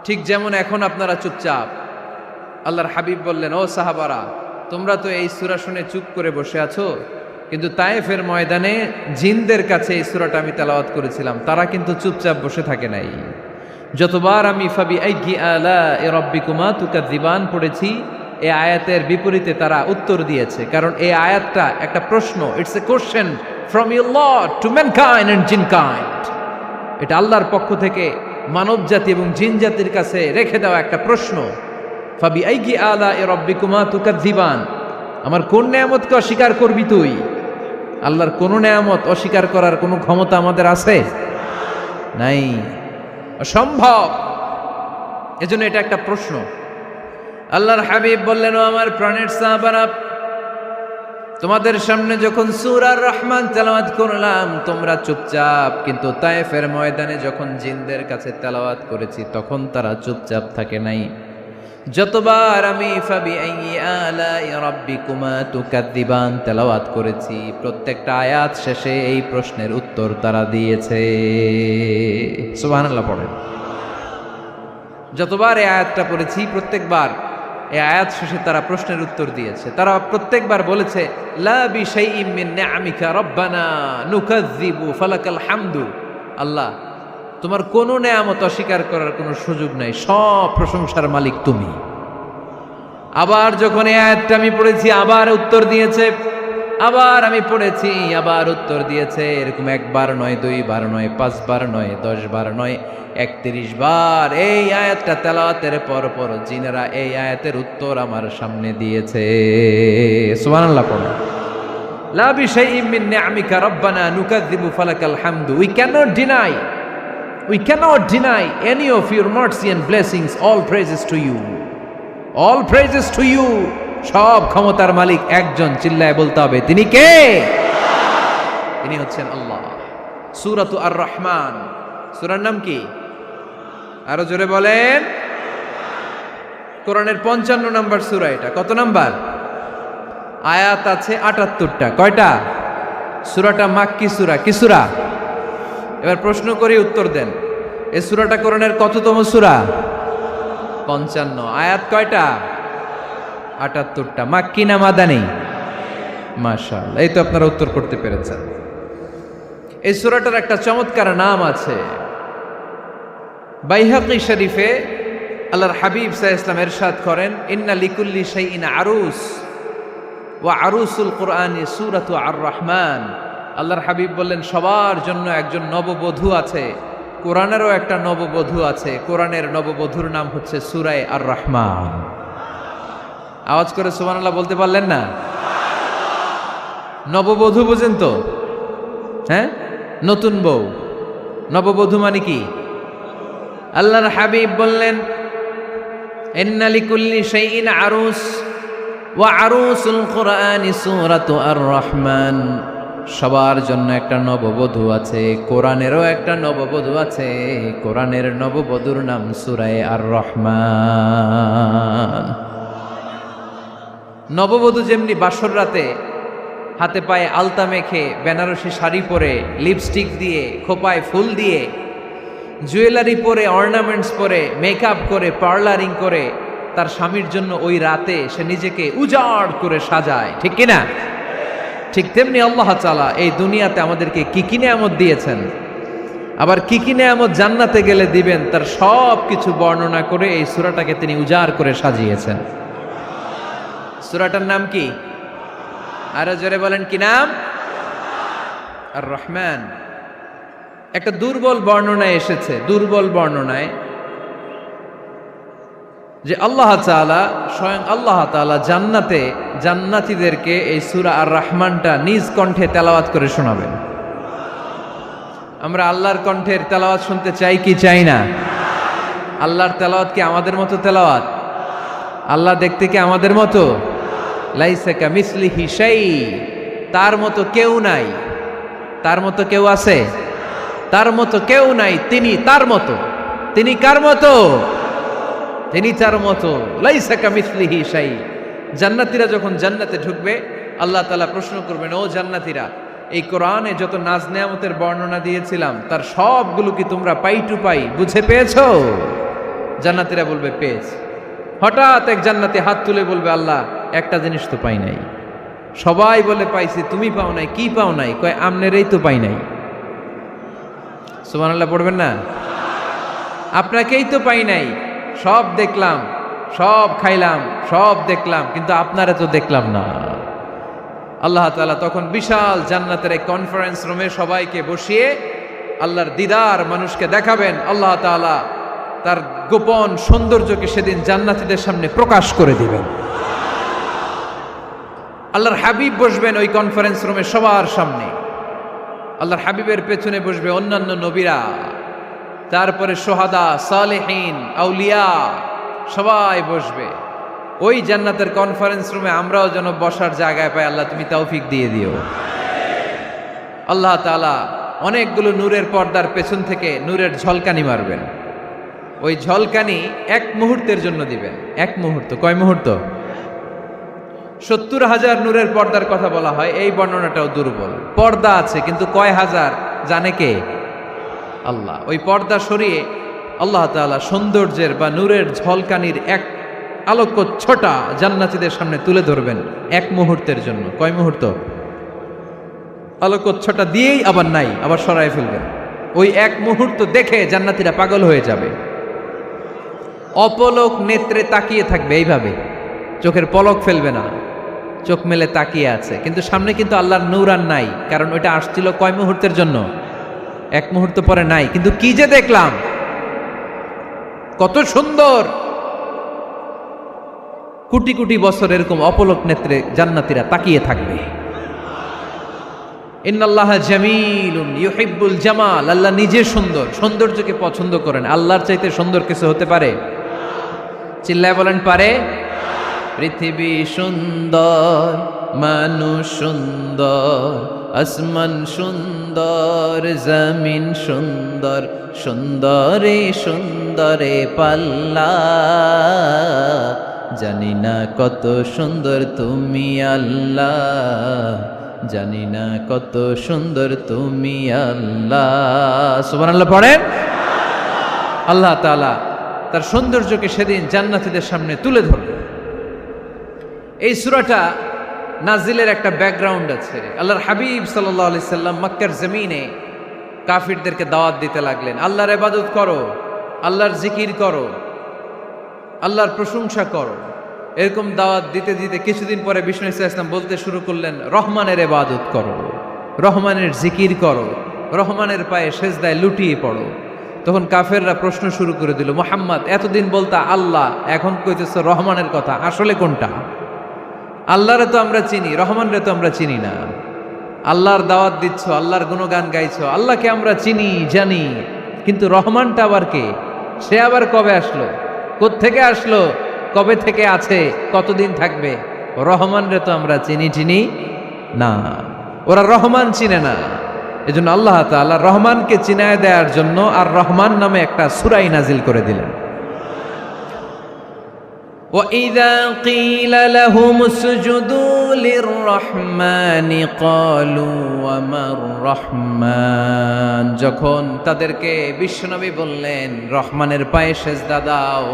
ঠিক যেমন এখন আপনারা চুপচাপ। আল্লাহর হাবিব বললেন, ও সাহাবারা, তোমরা তো এই সূরা শুনে চুপ করে বসে আছো, কিন্তু তায়েফের ময়দানে জিনদের কাছে এই সূরাটা আমি তেলাওয়াত করেছিলাম, তারা কিন্তু চুপচাপ বসে থাকে নাই। যতবার আমি ফাবি আইয়ি আলা'i রাব্বিকুমা তুকাযযিবান পড়েছি, এই আয়াতের বিপরীতে তারা উত্তর দিয়েছে, কারণ এই আয়াতটা একটা প্রশ্ন। It's a question from your lord to mankind and jinnkind. এটা আল্লাহর পক্ষ থেকে মানব জাতি এবং জিন জাতির কাছে রেখে দেওয়া একটা প্রশ্ন। ফাবি আইয়ি আলা'i রাব্বিকুমা তুকাযযিবান, আমার কোন নিয়ামতকে অস্বীকার করবি তুই? আল্লাহর কোন নিয়ামত অস্বীকার করার কোনো ক্ষমতা আমাদের আছে? নাই, অসম্ভব। এজন্য এটা একটা প্রশ্ন। আল্লাহর হাবিব বললেন, ও আমার প্রাণের সাহাবারা, তোমাদের সামনে যখন সূরা আর রহমান তেলাওয়াত করলাম তোমরা চুপচাপ, কিন্তু তায়েফের ময়দানে যখন জিনদের কাছে তেলাওয়াত করেছি তখন তারা চুপচাপ থাকে নাই। যতবার আমি ফাবি আইয়ি আলা'i রাব্বিকুমা তুকাযযিবান তেলাওয়াত করেছি, প্রত্যেকটা আয়াত শেষে এই প্রশ্নের উত্তর তারা দিয়েছে। সুবহানাল্লাহ পড়েন। যতবার এই আয়াতটা পড়েছি প্রত্যেকবার এই আয়াত শেষে তারা প্রশ্নের উত্তর দিয়েছে। তারা প্রত্যেকবার বলেছে, লা বিশাইইম মিন নি'আমিকা রাব্বানা নুকাযযিবু ফালাকাল হামদু। আল্লাহ, তোমার কোনো নেয়ামত অস্বীকার করার কোনো সুযোগ নাই, সব প্রশংসার মালিক তুমি। আবার যখন এই আয়াতটা আমি পড়েছি আবার উত্তর দিয়েছে, আবার আমি পড়েছি আবার উত্তর দিয়েছে। এরকম একবার নয়, দুইবার নয়, 5 বার নয়, 10 বার নয়, 31 বার এই আয়াতটা তেলাওয়াতের পর পর জিনেরা এই আয়াতের উত্তর আমার সামনে দিয়েছে। সুবহানাল্লাহ পড়ো। লা বিশাইইম মিন নি'আমিকা রাব্বানা নুকাযযিবু ফালাকাল হামদু। We cannot deny any of your mercy and blessings. All praises to you. All praises to you. সব ক্ষমতার মালিক একজন, চিল্লায় বলতে হবে, তিনি কে? তিনি হচ্ছেন আল্লাহ। সূরাতু আর রহমান, সূরার নাম কি? আরো জোরে বলেন। কোরআনের 55 নম্বর সূরা এটা। কত নাম্বার? আয়াত আছে 78টা। কয়টা? সূরাটা মাক্কি সূরা। কি সূরা? এবার প্রশ্ন করি, উত্তর দেন। এই সূরাটা কোরআনের কততম সূরা? 55। আয়াত কয়টা? 78টা। মাক্কি না মাদানী? মাশাআল্লাহ, এই তো আপনারা উত্তর করতে পেরেছেন। এই সূরাটার একটা চমৎকার নাম আছে। বাইহাকী শরীফে আল্লাহর হাবিব সাল্লাল্লাহু আলাইহি ওয়াসাল্লাম ইরশাদ করেন, ইন্না লিকুল্লি শাইইন আরুস ওয়া আরুসুল কুরআনি সূরাতু আর রহমান। আল্লাহর হাবিব বললেন, সবার জন্য একজন নববধূ আছে, কোরআনেরও একটা নববধূ আছে। কোরআনের নববধূর নাম হচ্ছে সূরায়ে আর রহমান। আওয়াজ করে সুবহানাল্লাহ বলতে পারলেন না? নববধূ বুঝেন তো? হ্যাঁ, নতুন বউ। নববধূ মানে কি? আল্লাহর হাবিব বললেন, ইন্না লিকুল্লি শাইইন আরুস ওয়া আরুসুল কুরআনি সূরাতু আর রহমান। সবার জন্য একটা নববধূ আছে, কোরআনেরও একটা নববধূ আছে। কোরআনের নববধূর নাম সূরায়ে আর রহমান। নববধূ যেমনি বাসর রাতে হাতে পায়ে আলতা মেখে, বেনারসি শাড়ি পরে, লিপস্টিক দিয়ে, খোপায় ফুল দিয়ে, জুয়েলারি পরে, অর্নামেন্টস পরে, মেকআপ করে, পার্লারিং করে তার স্বামীর জন্য ওই রাতে সে নিজেকে উজাড় করে সাজায়, ঠিক কিনা? ঠিক তেমনি আল্লাহ তাআলা এই দুনিয়াতে আমাদেরকে কি কি নিয়ামত দিয়েছেন, আবার কি কি নিয়ামত জান্নাতে গেলে দিবেন, তার সব কিছু বর্ণনা করে এই সূরাটাকে তিনি উজাড় করে সাজিয়েছেন। সূরাটার নাম কি? আরো জোরে বলেন, কি নাম? আর রহমান। একটা দুর্বল বর্ণনায় এসেছে, দুর্বল বর্ণনায়, যে আল্লাহ তাআলা, স্বয়ং আল্লাহ তাআলা জান্নাতে জান্নাতীদেরকে এই সূরা আর রহমানটা নিজ কণ্ঠে তেলাওয়াত করে শোনাবেন। আমরা আল্লাহর কণ্ঠের তেলাওয়াত শুনতে চাই কি চাই না? আল্লাহর তেলাওয়াত কি আমাদের মতো তেলাওয়াত? আল্লাহ দেখতে কি আমাদের মতো? লাইসা কামিসলিহি শাই, তার মতো কেউ নাই। তার মতো কেউ আছে? তার মতো কেউ নাই। তিনি তার মতো। তিনি কার মতো? তিনি তার মতো, লাইসা কামিসলিহি শাই। জান্নাতীরা যখন জান্নাতে ঢুকবে, আল্লাহ তাআলা প্রশ্ন করবেন, ও জান্নাতীরা, এই কোরআনে যত নাজ নেয়ামতের বর্ণনা দিয়েছিলাম তার সবগুলো কি তোমরা পাই টু পাই বুঝে পেয়েছো? জান্নাতীরা বলবে পেয়েছি। হঠাৎ এক জান্নাতি হাত তুলে বলবে, আল্লাহ একটা জিনিস তো পাই নাই। সবাই বলে পাইছি, তুমি পাও নাই। কি পাও নাই? কয় আমনেরই তো পাই নাই। সুবহানাল্লাহ পড়বেন না? আপনাকেই তো পাই নাই। সব দেখলাম, সব খাইলাম, সব দেখলাম, কিন্তু আপনারা তো দেখলাম না। আল্লাহ তাআলা তখন বিশাল জান্নাতের এক কনফারেন্স রুমে সবাইকে বসিয়ে আল্লাহর দিদার মানুষকে দেখাবেন। আল্লাহ তাআলা তার গোপন সৌন্দর্যকে সেদিন জান্নাতীদের সামনে প্রকাশ করে দিবেন। আল্লাহর হাবিব বসবেন ওই কনফারেন্স রুমে সবার সামনে। আল্লাহর হাবিবের পেছনে বসবে অন্যান্য নবীরা, তারপরে সোহাদা, সালেহীন, আউলিয়া সবাই বসবে। ওই জান্নাতের কনফারেন্স রুমে আমরাও যেন বসার জায়গায় পাই, আল্লাহ তুমি তৌফিক দিয়ে দিও। আল্লাহ তাআলা অনেকগুলো নূরের পর্দার পেছন থেকে নূরের ঝলকানি মারবেন। ওই ঝলকানি এক মুহূর্তের জন্য দিবেন। এক মুহূর্ত। কয় মুহূর্ত? 70,000 নূরের পর্দার কথা বলা হয়, এই বর্ণনাটাও দুর্বল। পর্দা আছে কিন্তু কয় হাজার জানে কে? আল্লাহ। ওই পর্দা সরিয়ে আল্লাহ তাআলা সৌন্দর্যের বা নূরের ঝলকানির এক আলোকচ্ছটা জান্নাতীদের সামনে তুলে ধরবেন এক মুহূর্তের জন্য। কয় মুহূর্ত? আলোকচ্ছটা দিয়েই আবার নাই, আবার সরায় ফেলবেন। ওই এক মুহূর্ত দেখে জান্নাতীরা পাগল হয়ে যাবে, অপলক নেত্রে তাকিয়ে থাকবে। এইভাবে চোখের পলক ফেলবে না, চোখ মেলে তাকিয়ে আছে। কিন্তু সামনে কিন্তু আল্লাহর নূর আর নাই, কারণ ওইটা আসছিল কয় মুহূর্তের জন্য? এক মুহূর্ত পরে নাই। কিন্তু কি যে দেখলাম, কত সুন্দর! কোটি কোটি বছর এরকম অপলক নেত্রে জান্নাতীরা তাকিয়ে থাকবে। ইন্নাল্লাহা জামিলুন ইউহিব্বুল জামাল। আল্লাহ নিজে সুন্দর, সৌন্দর্যকে পছন্দ করেন। আল্লাহর চাইতে সুন্দর কিছু হতে পারে? চিল্লায় বলেন পারে? পৃথিবী সুন্দর, মানুষ সুন্দর, আসমান সুন্দর, জমিন সুন্দর, সুন্দরে সুন্দরে পাল্লা। জানি না কত সুন্দর তুমি আল্লাহ, জানি না কত সুন্দর তুমি আল্লাহ। সুবহানাল্লাহ পড়েন। আল্লাহ তাআলা তার সৌন্দর্যকে সেদিন জান্নাতীদের সামনে তুলে ধরবে। এই সূরাটা নাজিলের একটা ব্যাকগ্রাউন্ড আছে। আল্লাহর হাবিব সাল্লাল্লাহু আলাইহি সাল্লাম মক্কার জমিনে কাফিরদেরকে দাওয়াত দিতে লাগলেন, আল্লাহর ইবাদত করো, আল্লাহর জিকির করো, আল্লাহর প্রশংসা করো। এরকম দাওয়াত দিতে দিতে কিছুদিন পরে বিষ্ণু ইসলাম বলতে শুরু করলেন, রহমানের ইবাদত করো, রহমানের জিকির করো, রহমানের পায়ে সেজদায় লুটিয়ে পড়ো। তখন কাফেররা প্রশ্ন শুরু করে দিল, মুহাম্মদ এতদিন বলতা আল্লাহ, এখন কইতেছ রহমানের কথা, আসলে কোনটা? আল্লাহরে তো আমরা চিনি, রহমানরে তো আমরা চিনি না। আল্লাহর দাওয়াত দিচ্ছ, আল্লাহর গুণগান গাইছো, আল্লাহকে আমরা চিনি জানি, কিন্তু রহমানটা আবার কে? সে আবার কবে আসলো, কোত্থেকে আসলো, কবে থেকে আছে, কতদিন থাকবে? রহমানরে তো আমরা চিনি না। ওরা রহমান চিনে না। এজন্য আল্লাহ তাআলা রহমানকে চিনায় দেওয়ার জন্য আর রহমান নামে একটা সূরা নাজিল করে দিলেন। وَإِذَا قِيلَ لَهُمُ اسْجُدُوا لِلرَّحْمَنِ قَالُوا وَمَا الرَّحْمَنُ। যখন তাদেরকে বিশ্বনবী বললেন রহমানের পায়ে সেজদা দাও,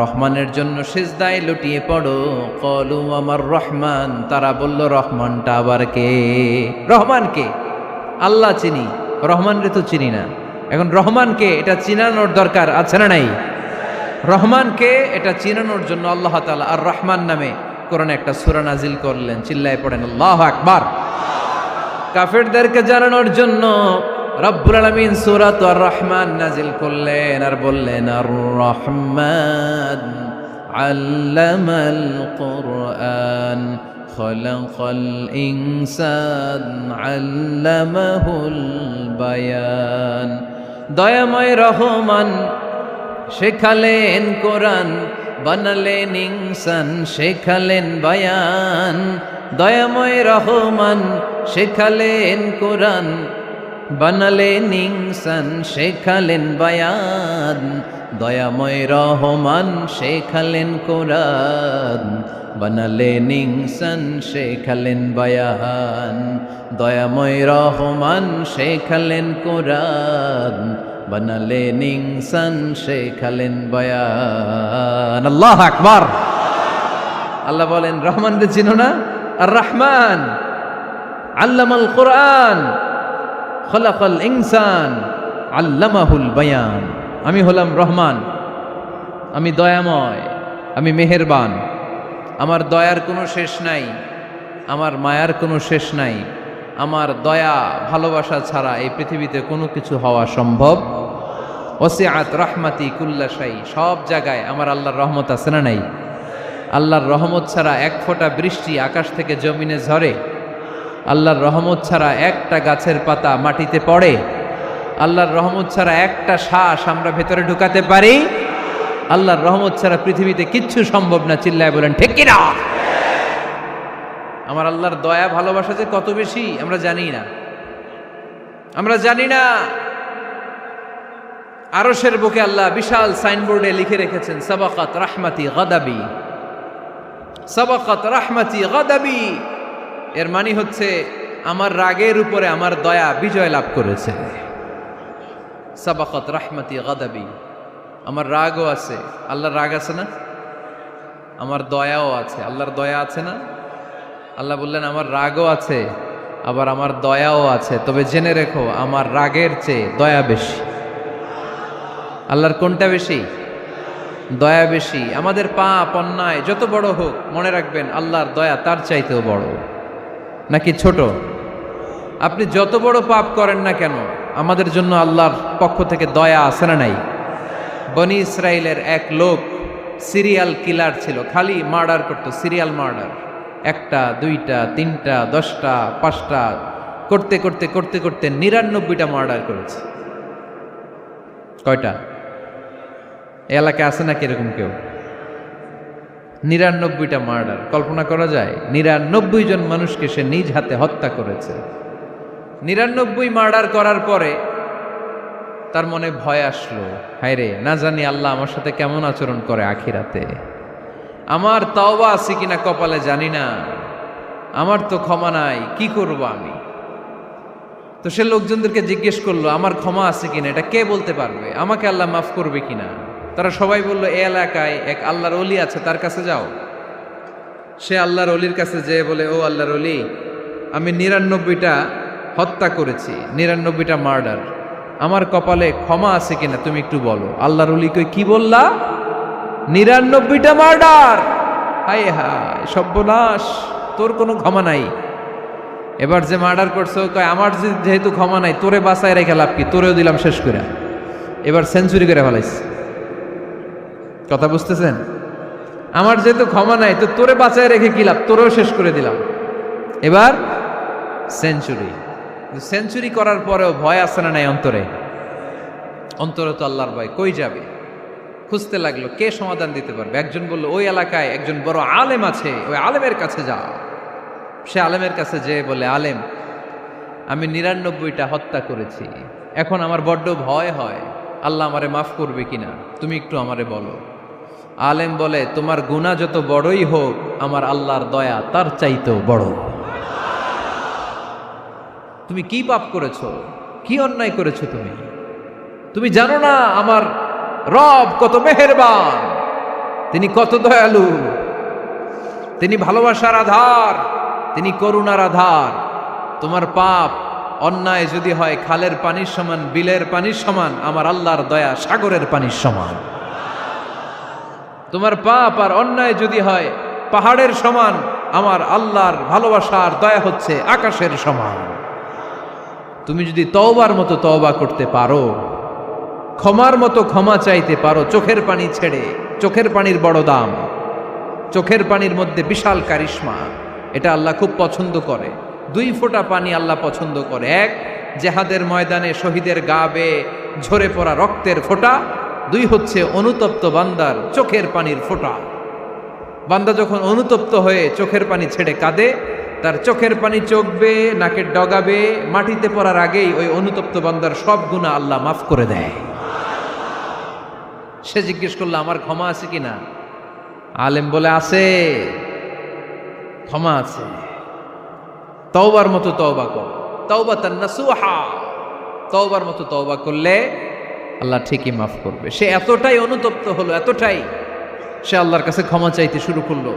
রহমানের জন্য সেজদায় লুটিয়ে পড়ো, ক্বালু আমার রহমান, তারা বলল রহমানটা আবার কে? রহমান কে? আল্লাহ চিনি, রহমানরে তো চিনি না। এখন রহমানকে এটা চিনানোর দরকার আছে না নাই? রহমানকে এটা চিনানোর জন্য আল্লাহ তাআলা আর রহমান নামে কোরআনে একটা সূরা নাজিল করলেন। চিল্লায় পড়েন আল্লাহু আকবার। কাফেরদেরকে জানানোর জন্য রব্বুল আলামিন সূরাত আর রহমান নাজিল করলেন আর বললেন, আর রহমান আল্লামাল কুরআন খলাকাল ইনসান আল্লামাহুল বায়ান। দয়াময় রহমান শেখালেন কোরআন, বানালেন ইনসান শেখালেন বায়ান। দয়াময় রহমান শেখালেন কোরআন, বানালেন ইনসান শেখালেন বায়ান, দয়াময় রহমান শেখালেন কোরআন। বানালেন ইনসান শেখালেন বায়ান, দয়াময় রহমান শেখালেন কোরআন। বানালেন ইনসান শেখালেন বায়ান। আল্লাহু আকবার। আল্লাহ বলেন রহমানকে চিনো না? আর রহমান আল্লামাল কোরআন খলাকাল ইনসান আল্লামাহুল বায়ান। আমি হলাম রহমান, আমি দয়াময়, আমি মেহেরবান। আমার দয়ার কোনো শেষ নাই, আমার মায়ার কোনো শেষ নাই। আমার দয়া ভালোবাসা ছাড়া এই পৃথিবীতে কোনো কিছু হওয়া সম্ভব। ওয়াসিআত রাহমাতি কুল্লা শাই, সব জায়গায় আমার আল্লাহর রহমত আছে না নাই? আল্লাহর রহমত ছাড়া এক ফোঁটা বৃষ্টি আকাশ থেকে জমিনে ঝরে? আল্লাহর রহমত ছাড়া একটা গাছের পাতা মাটিতে পড়ে? আল্লাহর রহমত ছাড়া একটা শ্বাস আমরা ভেতরে ঢুকাতে পারি? আল্লাহর রহমত ছাড়া পৃথিবীতে কিচ্ছু সম্ভব না। চিল্লায় বলেন ঠিক কি না? আমার আল্লাহর দয়া ভালোবাসা যে কত বেশি আমরা জানি না, আমরা জানি না। আরশের বুকে আল্লাহ বিশাল সাইনবোর্ডে লিখে রেখেছেন সাবাকাত রাহমাতি গাদাবি, সাবাকাত রাহমাতি গাদাবি। এর মানে হচ্ছে আমার রাগের উপরে আমার দয়া বিজয় লাভ করেছে। সাবাকাত রাহমাতি গাদাবি, আমার রাগও আছে, আল্লাহর রাগ আছে না? আমার দয়াও আছে, আল্লাহর দয়া আছে না? আল্লাহ বললেন আমার রাগও আছে, আবার আমার দয়াও আছে। তবে জেনে রেখো আমার রাগের চেয়ে দয়া বেশি। আল্লাহর কোনটা বেশি? দয়া বেশি। আমাদের পাপ অন্যায় যত বড় হোক, মনে রাখবেন আল্লাহর দয়া তার চাইতেও বড়। নাকি ছোট? আপনি যত বড় পাপ করেন না কেন, আমাদের জন্য আল্লাহর পক্ষ থেকে দয়া আছে না নাই? বনি ইসরায়েলের এক লোক সিরিয়াল কিলার ছিল, খালি মার্ডার করতো, সিরিয়াল মার্ডার। একটা, দুইটা, তিনটা, 10টা, 5টা করতে করতে করতে করতে 99টা মার্ডার করেছে। কয়টা? এলাকায় আছে নাকি এরকম কেউ? 99টা মার্ডার। কল্পনা করা যায়? 99 জন মানুষকে সে নিজ হাতে হত্যা করেছে। 99 মার্ডার করার পরে তার মনে ভয় আসলো, হায় রে, না জানি আল্লাহ আমার সাথে কেমন আচরণ করে আখিরাতে। আমার তওবা আছে কিনা কপালে জানি না, আমার তো ক্ষমা নাই, কি করব আমি? তো সে লোকজনদেরকে জিজ্ঞেস করলো আমার ক্ষমা আছে কিনা, এটা কে বলতে পারবে? আমাকে আল্লাহ মাফ করবে কিনা? তারা সবাই বলল এই এলাকায় এক আল্লাহর ওলি আছে, তার কাছে যাও। সে আল্লাহর ওলির কাছে যেয়ে বলে, ও আল্লাহর ওলি, আমি 99টা হত্যা করেছি, 99টা মার্ডার, আমার কপালে ক্ষমা আছে কিনা তুমি একটু বলো। আল্লাহর ওলি কই, কি বললা? 99টা মার্ডার? হায় হায় সর্বনাশ, তোর কোনো ক্ষমা নাই। এবার যে মার্ডার করছো কয় আমার যেহেতু ক্ষমা নাই, তোরে বাঁচায় রেখে লাভ কি, তোরেও দিলাম শেষ করে। এবার সেঞ্চুরি করে ফেলাইছে। কথা বুঝতেছেন? আমার যেহেতু ক্ষমা নাই, তো তোরে বাঁচায় রেখে কি লাভ, তোরেও শেষ করে দিলাম। এবার সেঞ্চুরি। সেঞ্চুরি করার পরেও ভয় আসে না নাই অন্তরে? অন্তরে তো আল্লাহর ভয়, কই যাবে? খুঁজতে লাগলো কে সমাধান দিতে পারবে। একজন বলল ওই এলাকায় একজন বড় আলেম আছে, ওই আলেমের কাছে যাও। সে আলেমের কাছে যেয়ে বলে, আলেম, আমি 99টা হত্যা করেছি, এখন আমার বড্ড ভয় হয়, আল্লাহ আমারে মাফ করবে কিনা, তুমি একটু আমারে বলো। আলেম বলে, তোমার গুনাহ যত বড়ই হোক, আমার আল্লাহর দয়া তার চাইতেও বড়। তুমি কি পাপ করেছো, কি অন্যায় করেছো তুমি? তুমি জানো না আমার রব কত মেহেরবান, তিনি কত দয়ালু, তিনি ভালোবাসার আধার, তিনি করুণার আধার। তোমার পাপ অন্যায় যদি হয় খালের পানির সমান, বিলের পানির সমান, আমার আল্লাহর দয়া সাগরের পানির সমান। তোমার পাপ আর অন্যায় যদি হয় পাহাড়ের সমান, আমার আল্লাহর ভালোবাসার দয়া হচ্ছে আকাশের সমান। তুমি যদি তওবার মতো তওবা করতে পারো, ক্ষমার মতো ক্ষমা চাইতে পারো, চোখের পানি ছেড়ে, চোখের পানির বড় দাম, চোখের পানির মধ্যে বিশাল কারিশমা, এটা আল্লাহ খুব পছন্দ করে। 2 ফোঁটা পানি আল্লাহ পছন্দ করে। এক, জেহাদের ময়দানে শহীদের গা বেয়ে ঝরে পড়া রক্তের ফোঁটা। 2 হচ্ছে অনুতপ্ত বান্দার চোখের পানির ফোঁটা। বান্দা যখন অনুতপ্ত হয়ে চোখের পানি ছেড়ে কাঁদে, তার চোখের পানি চোখবে, নাকের ডগাবে, মাটিতে পড়ার আগেই ওই অনুতপ্ত বান্দার সব গুনাহ আল্লাহ মাফ করে দেয়। সে জিজ্ঞেস করলো আমার ক্ষমা আছে কিনা? আলেম বলে আছে, ক্ষমা আছে। তওবার মতো তওবা কর, তাওবাতান নাসুহা, তওবার মতো তওবা করলে আল্লাহ ঠিকই মাফ করবে। সে এতটাই অনুতপ্ত হলো, এতটাই সে আল্লাহর কাছে ক্ষমা চাইতে শুরু করলো।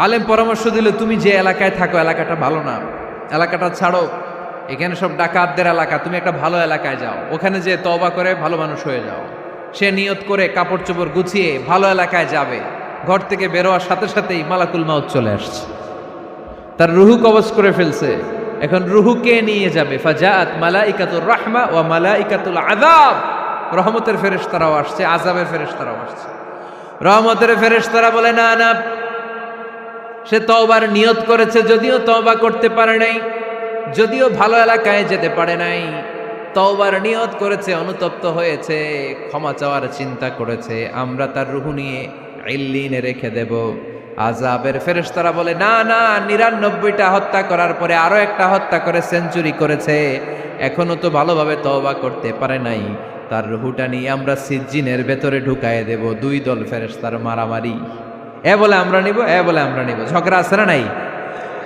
আলেম পরামর্শ দিল, তুমি যে এলাকায় থাকো এলাকাটা ভালো না, এলাকাটা ছাড়ো, এখানে সব ডাকাতদের এলাকা, তুমি একটা ভালো এলাকায় যাও, ওখানে যে তওবা করে ভালো মানুষ হয়ে যাও। সে নিয়ত করে কাপড় চোপড় গুছিয়ে ভালো এলাকায় যাবে। ঘর থেকে বেরোয়ার সাথে সাথেই মালাকুল মাউত চলে আসছে, তার রুহু কবজ করে ফেলছে। এখন রুহুকে নিয়ে যাবে। ফাজাআত মালাইকাতুর রাহমা ওয়া মালাইকাতুল আযাব, রহমতের ফেরেশতারাও আসছে, আযাবের ফেরেশতারাও আসছে। রহমতের ফেরেশতারা বলে না না, সে তওবার নিয়ত করেছে, যদিও তওবা করতে পারে নাই, যদিও ভালো এলাকায় যেতে পারে নাই, তওবার নিয়ত করেছে, অনুতপ্ত হয়েছে, ক্ষমা চাওয়ার চিন্তা করেছে, আমরা তার রুহু নিয়ে ইল্লিনে রেখে দেব। আযাবের ফেরেশতারা বলে না না, ৯৯টা হত্যা করার পরে আরো একটা হত্যা করে সেঞ্চুরি করেছে, এখনো তো ভালোভাবে তওবা করতে পারে নাই, তার রুহুটা নিয়ে আমরা সিজ্জিনের ভেতরে ঢুকায়ে দেব। দুই দল ফেরেশতার মারামারি, এ বলে আমরা নিব, এ বলে আমরা নিব। ঝগড়া আছে না নাই?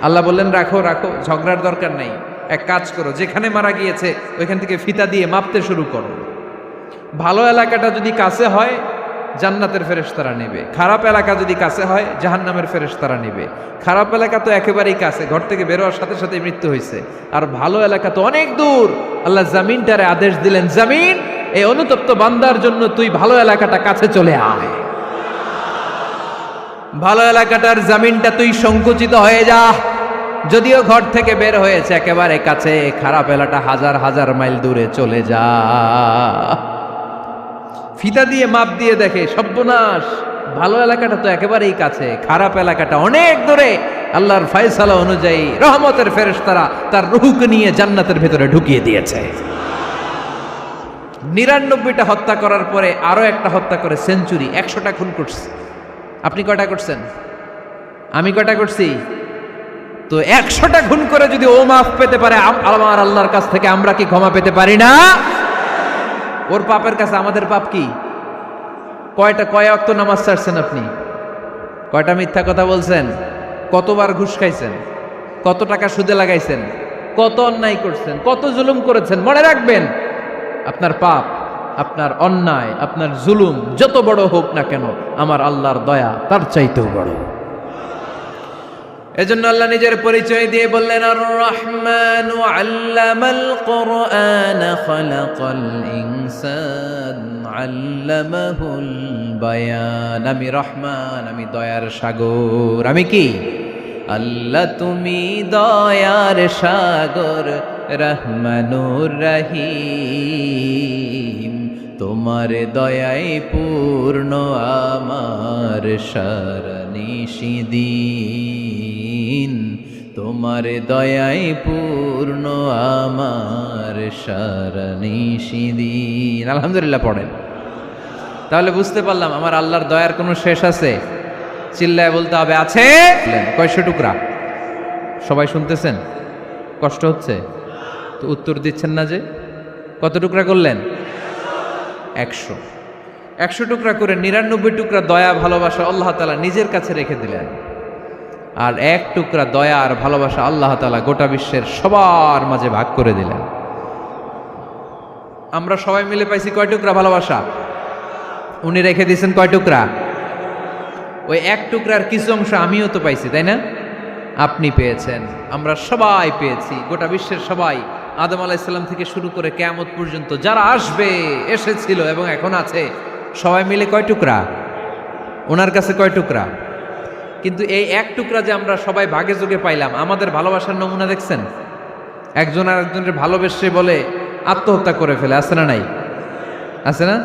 আল্লাহ বললেন রাখো রাখো, ঝগড়ার দরকার নাই। এক কাজ করো, যেখানে মারা গিয়েছে ওইখান থেকে ফিতা দিয়ে মাপতে শুরু করো। ভালো এলাকাটা যদি কাছে হয় জান্নাতের ফেরেশতারা নেবে, খারাপ এলাকা যদি কাছে হয় জাহান্নামের ফেরেশতারা নেবে। খারাপ এলাকা তো একেবারেই কাছে, ঘর থেকে বেরোয়ার সাথে সাথে মৃত্যু হয়েছে। আর ভালো এলাকা তো অনেক দূর। আল্লাহ জামিনটারে আদেশ দিলেন, জামিন, এই অনুতপ্ত বান্দার জন্য তুই ভালো এলাকাটা কাছে চলে আয়। ভালো এলাকাটার জামিনটা তুই সংকুচিত হয়ে যা। যদিও ঘর থেকে বের হয়েছে একেবারে কাছে, খারাপ এলাকা হাজার হাজার মাইল দূরে চলে যা। ফিতা দিয়ে মাপ দিয়ে দেখে, সর্বনাশ, ভালো এলাকাটা তো একেবারেই কাছে, খারাপ এলাকাটা অনেক দূরে। আল্লাহর ফয়সালা অনুযায়ী রহমতের ফেরেশতারা তার রূহকে নিয়ে জান্নাতের ভেতরে ঢুকিয়ে দিয়েছে। ৯৯টা হত্যা করার পরে আরো একটা হত্যা করে সেঞ্চুরি, ১০০টা খুন করছে। আপনি কয়টা করছেন? আমি কয়টা করছি? তো ১০০টা খুন করে যদি ও মাফ পেতে পারে আমার আল্লাহর কাছ থেকে, আমরা কি ক্ষমা পেতে পারি না? ওর পাপের কাছে আমাদের পাপ কি? কয় ওয়াক্ত নামাজ ছাড়ছেন আপনি? কয়টা মিথ্যা কথা বলছেন? কতবার ঘুষ খাইছেন? কত টাকা সুদে লাগাইছেন? কত অন্যায় করছেন? কত জুলুম করেছেন? মনে রাখবেন, আপনার পাপ, আপনার অন্যায়, আপনার জুলুম যত বড় হোক না কেন, আমার আল্লাহর দয়া তার চাইতেও বড়। এজন্য আল্লাহ নিজের পরিচয় দিয়ে বললেন, আর রহমানু আল্লামাল কুরআন খালাকাল ইনসান আল্লামাহুল বায়ান। আমি রহমান, আমি দয়ার সাগর। আমি কি? আল্লাহ তুমি দয়ার সাগর, রহমানুর রহিম। তোমার দয়ায় পূর্ণ আমার সারানিশিদিন, তোমার দয়ায় পূর্ণ আমার সারানিশিদিন। আলহামদুলিল্লাহ পড়েন। তাহলে বুঝতে পারলাম আমার আল্লাহর দয়ার কোনো শেষ আছে? চিল্লায় বলতে হবে আছে। কয়শো টুকরা? সবাই শুনতেছেন? কষ্ট হচ্ছে তো উত্তর দিচ্ছেন না যে? কত টুকরা করলেন? ১০০। ১০০ টুকরা করে ৯৯ টুকরা দয়া ভালোবাসা আল্লাহ তাআলা নিজের কাছে রেখে দিলেন। আর ১ টুকরা দয়া আর ভালোবাসা আল্লাহ তাআলা গোটা বিশ্বের সবার মাঝে ভাগ করে দিলেন। আমরা সবাই মিলে পাইছি কয় টুকরা ভালোবাসা? উনি রেখে দিয়েছেন কয় টুকরা? ওই ১ টুকরার কিছু অংশ আমিও তো পাইছি, তাই না? আপনি পেয়েছেন, আমরা সবাই পেয়েছি, গোটা বিশ্বের সবাই। আদম আলাইহিস সালাম থেকে শুরু করে কিয়ামত পর্যন্ত যারা আসবে, এসেছিল এবং এখন আছে, সবাই মিলে কয় টুকরা? ওনার কাছে কয় টুকরা? কিন্তু এই ১ টুকরা যে আমরা সবাই ভাগে যোগে পাইলাম, আমাদের ভালোবাসার নমুনা দেখছেন? একজন আর একজনের ভালোবেসে বলে আত্মহত্যা করে ফেলে, আছে না নাই? আছে না?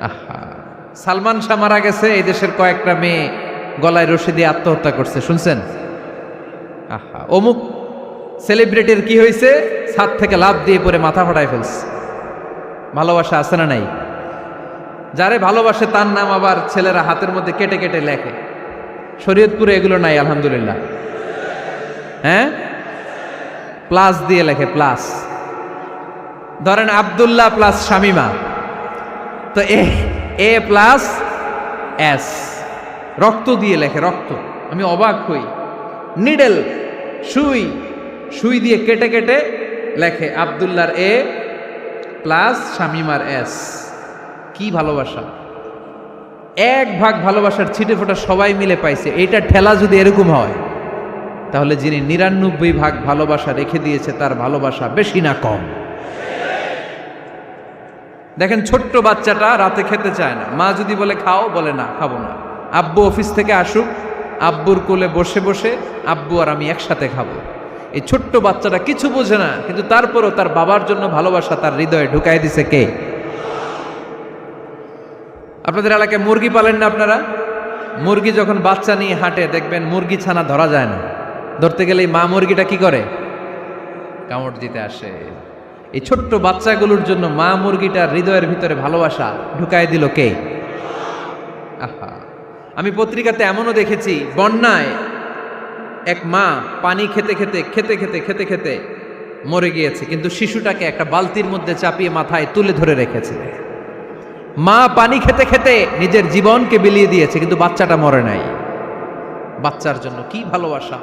আহা, সালমান শাহ মারা গেছে, এই দেশের কয়েকটা মেয়ে গলায় রশি দিয়ে আত্মহত্যা করছে, শুনছেন? আহা, অমুক সেলিব্রিটির কি হয়েছে, ছাদ থেকে লাফ দিয়ে পরে মাথা ফাটায় ফেলছে। ভালোবাসা আছে না নাই? যারে ভালোবাসে তার নাম আবার ছেলেরা হাতের মধ্যে কেটে কেটে লেখে। শরীয়তপুরে এগুলো নাই, আলহামদুলিল্লাহ। হ্যাঁ, প্লাস দিয়ে লেখে, প্লাস। ধরেন আব্দুল্লাহ প্লাস শামিমা, তো এ প্লাস এস, রক্ত দিয়ে লেখে, রক্ত। আমি অবাক হই, নিডেল, সুই, সুই দিয়ে কেটে কেটে লেখে আব্দুল্লাহর এ প্লাস শামিমার এস। কি ভালোবাসা! এক ভাগ ভালোবাসার ছিটে ফোটা সবাই মিলে পাইছে। এইটা ঠেলা যদি এরকম হয়, তাহলে যিনি ৯৯ ভাগ ভালোবাসা রেখে দিয়েছে তার ভালোবাসা বেশি না কম? দেখেন, ছোট্ট বাচ্চাটা রাতে খেতে চায় না, মা যদি বলে খাও, বলে না, খাবো না। আব্বু অফিস থেকে আসুক, আব্বুর কোলে বসে বসে আব্বু আর আমি একসাথে খাবো। এই ছোট্ট বাচ্চাটা কিছু বোঝে না, কিন্তু তারপরও তার বাবার জন্য ভালোবাসা তার হৃদয়ে ঢুকাই দিছে কে? আপনাদের এলাকায় মুরগি পালেন না আপনারা? মুরগি যখন বাচ্চা নিয়ে হাঁটে, দেখবেন মুরগি ছানা ধরা যায় না, ধরতে গেলে মা মুরগিটা কি করে? কামড় দিতে আসে। এই ছোট্ট বাচ্চাগুলোর জন্য মা মুরগিটার হৃদয়ের ভিতরে ভালোবাসা ঢুকাই দিল কে? আহা, আমি পত্রিকাতে এমনও দেখেছি, বন্যায় এক মা পানি খেতে খেতে খেতে খেতে খেতে খেতে মরে গিয়েছে, কিন্তু শিশুটাকে একটা বালতির মধ্যে চাপিয়ে মাথায় তুলে ধরে রেখেছে। মা পানি খেতে খেতে নিজের জীবনকে বিলিয়ে দিয়েছে, কিন্তু বাচ্চাটা মরে নাই। বাচ্চার জন্য কি ভালোবাসা!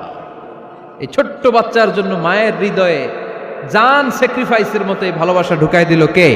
এই ছোট্ট বাচ্চার জন্য মায়ের হৃদয়ে জান স্যাক্রিফাইসের মতো এই ভালোবাসা ঢুকাই দিল কে?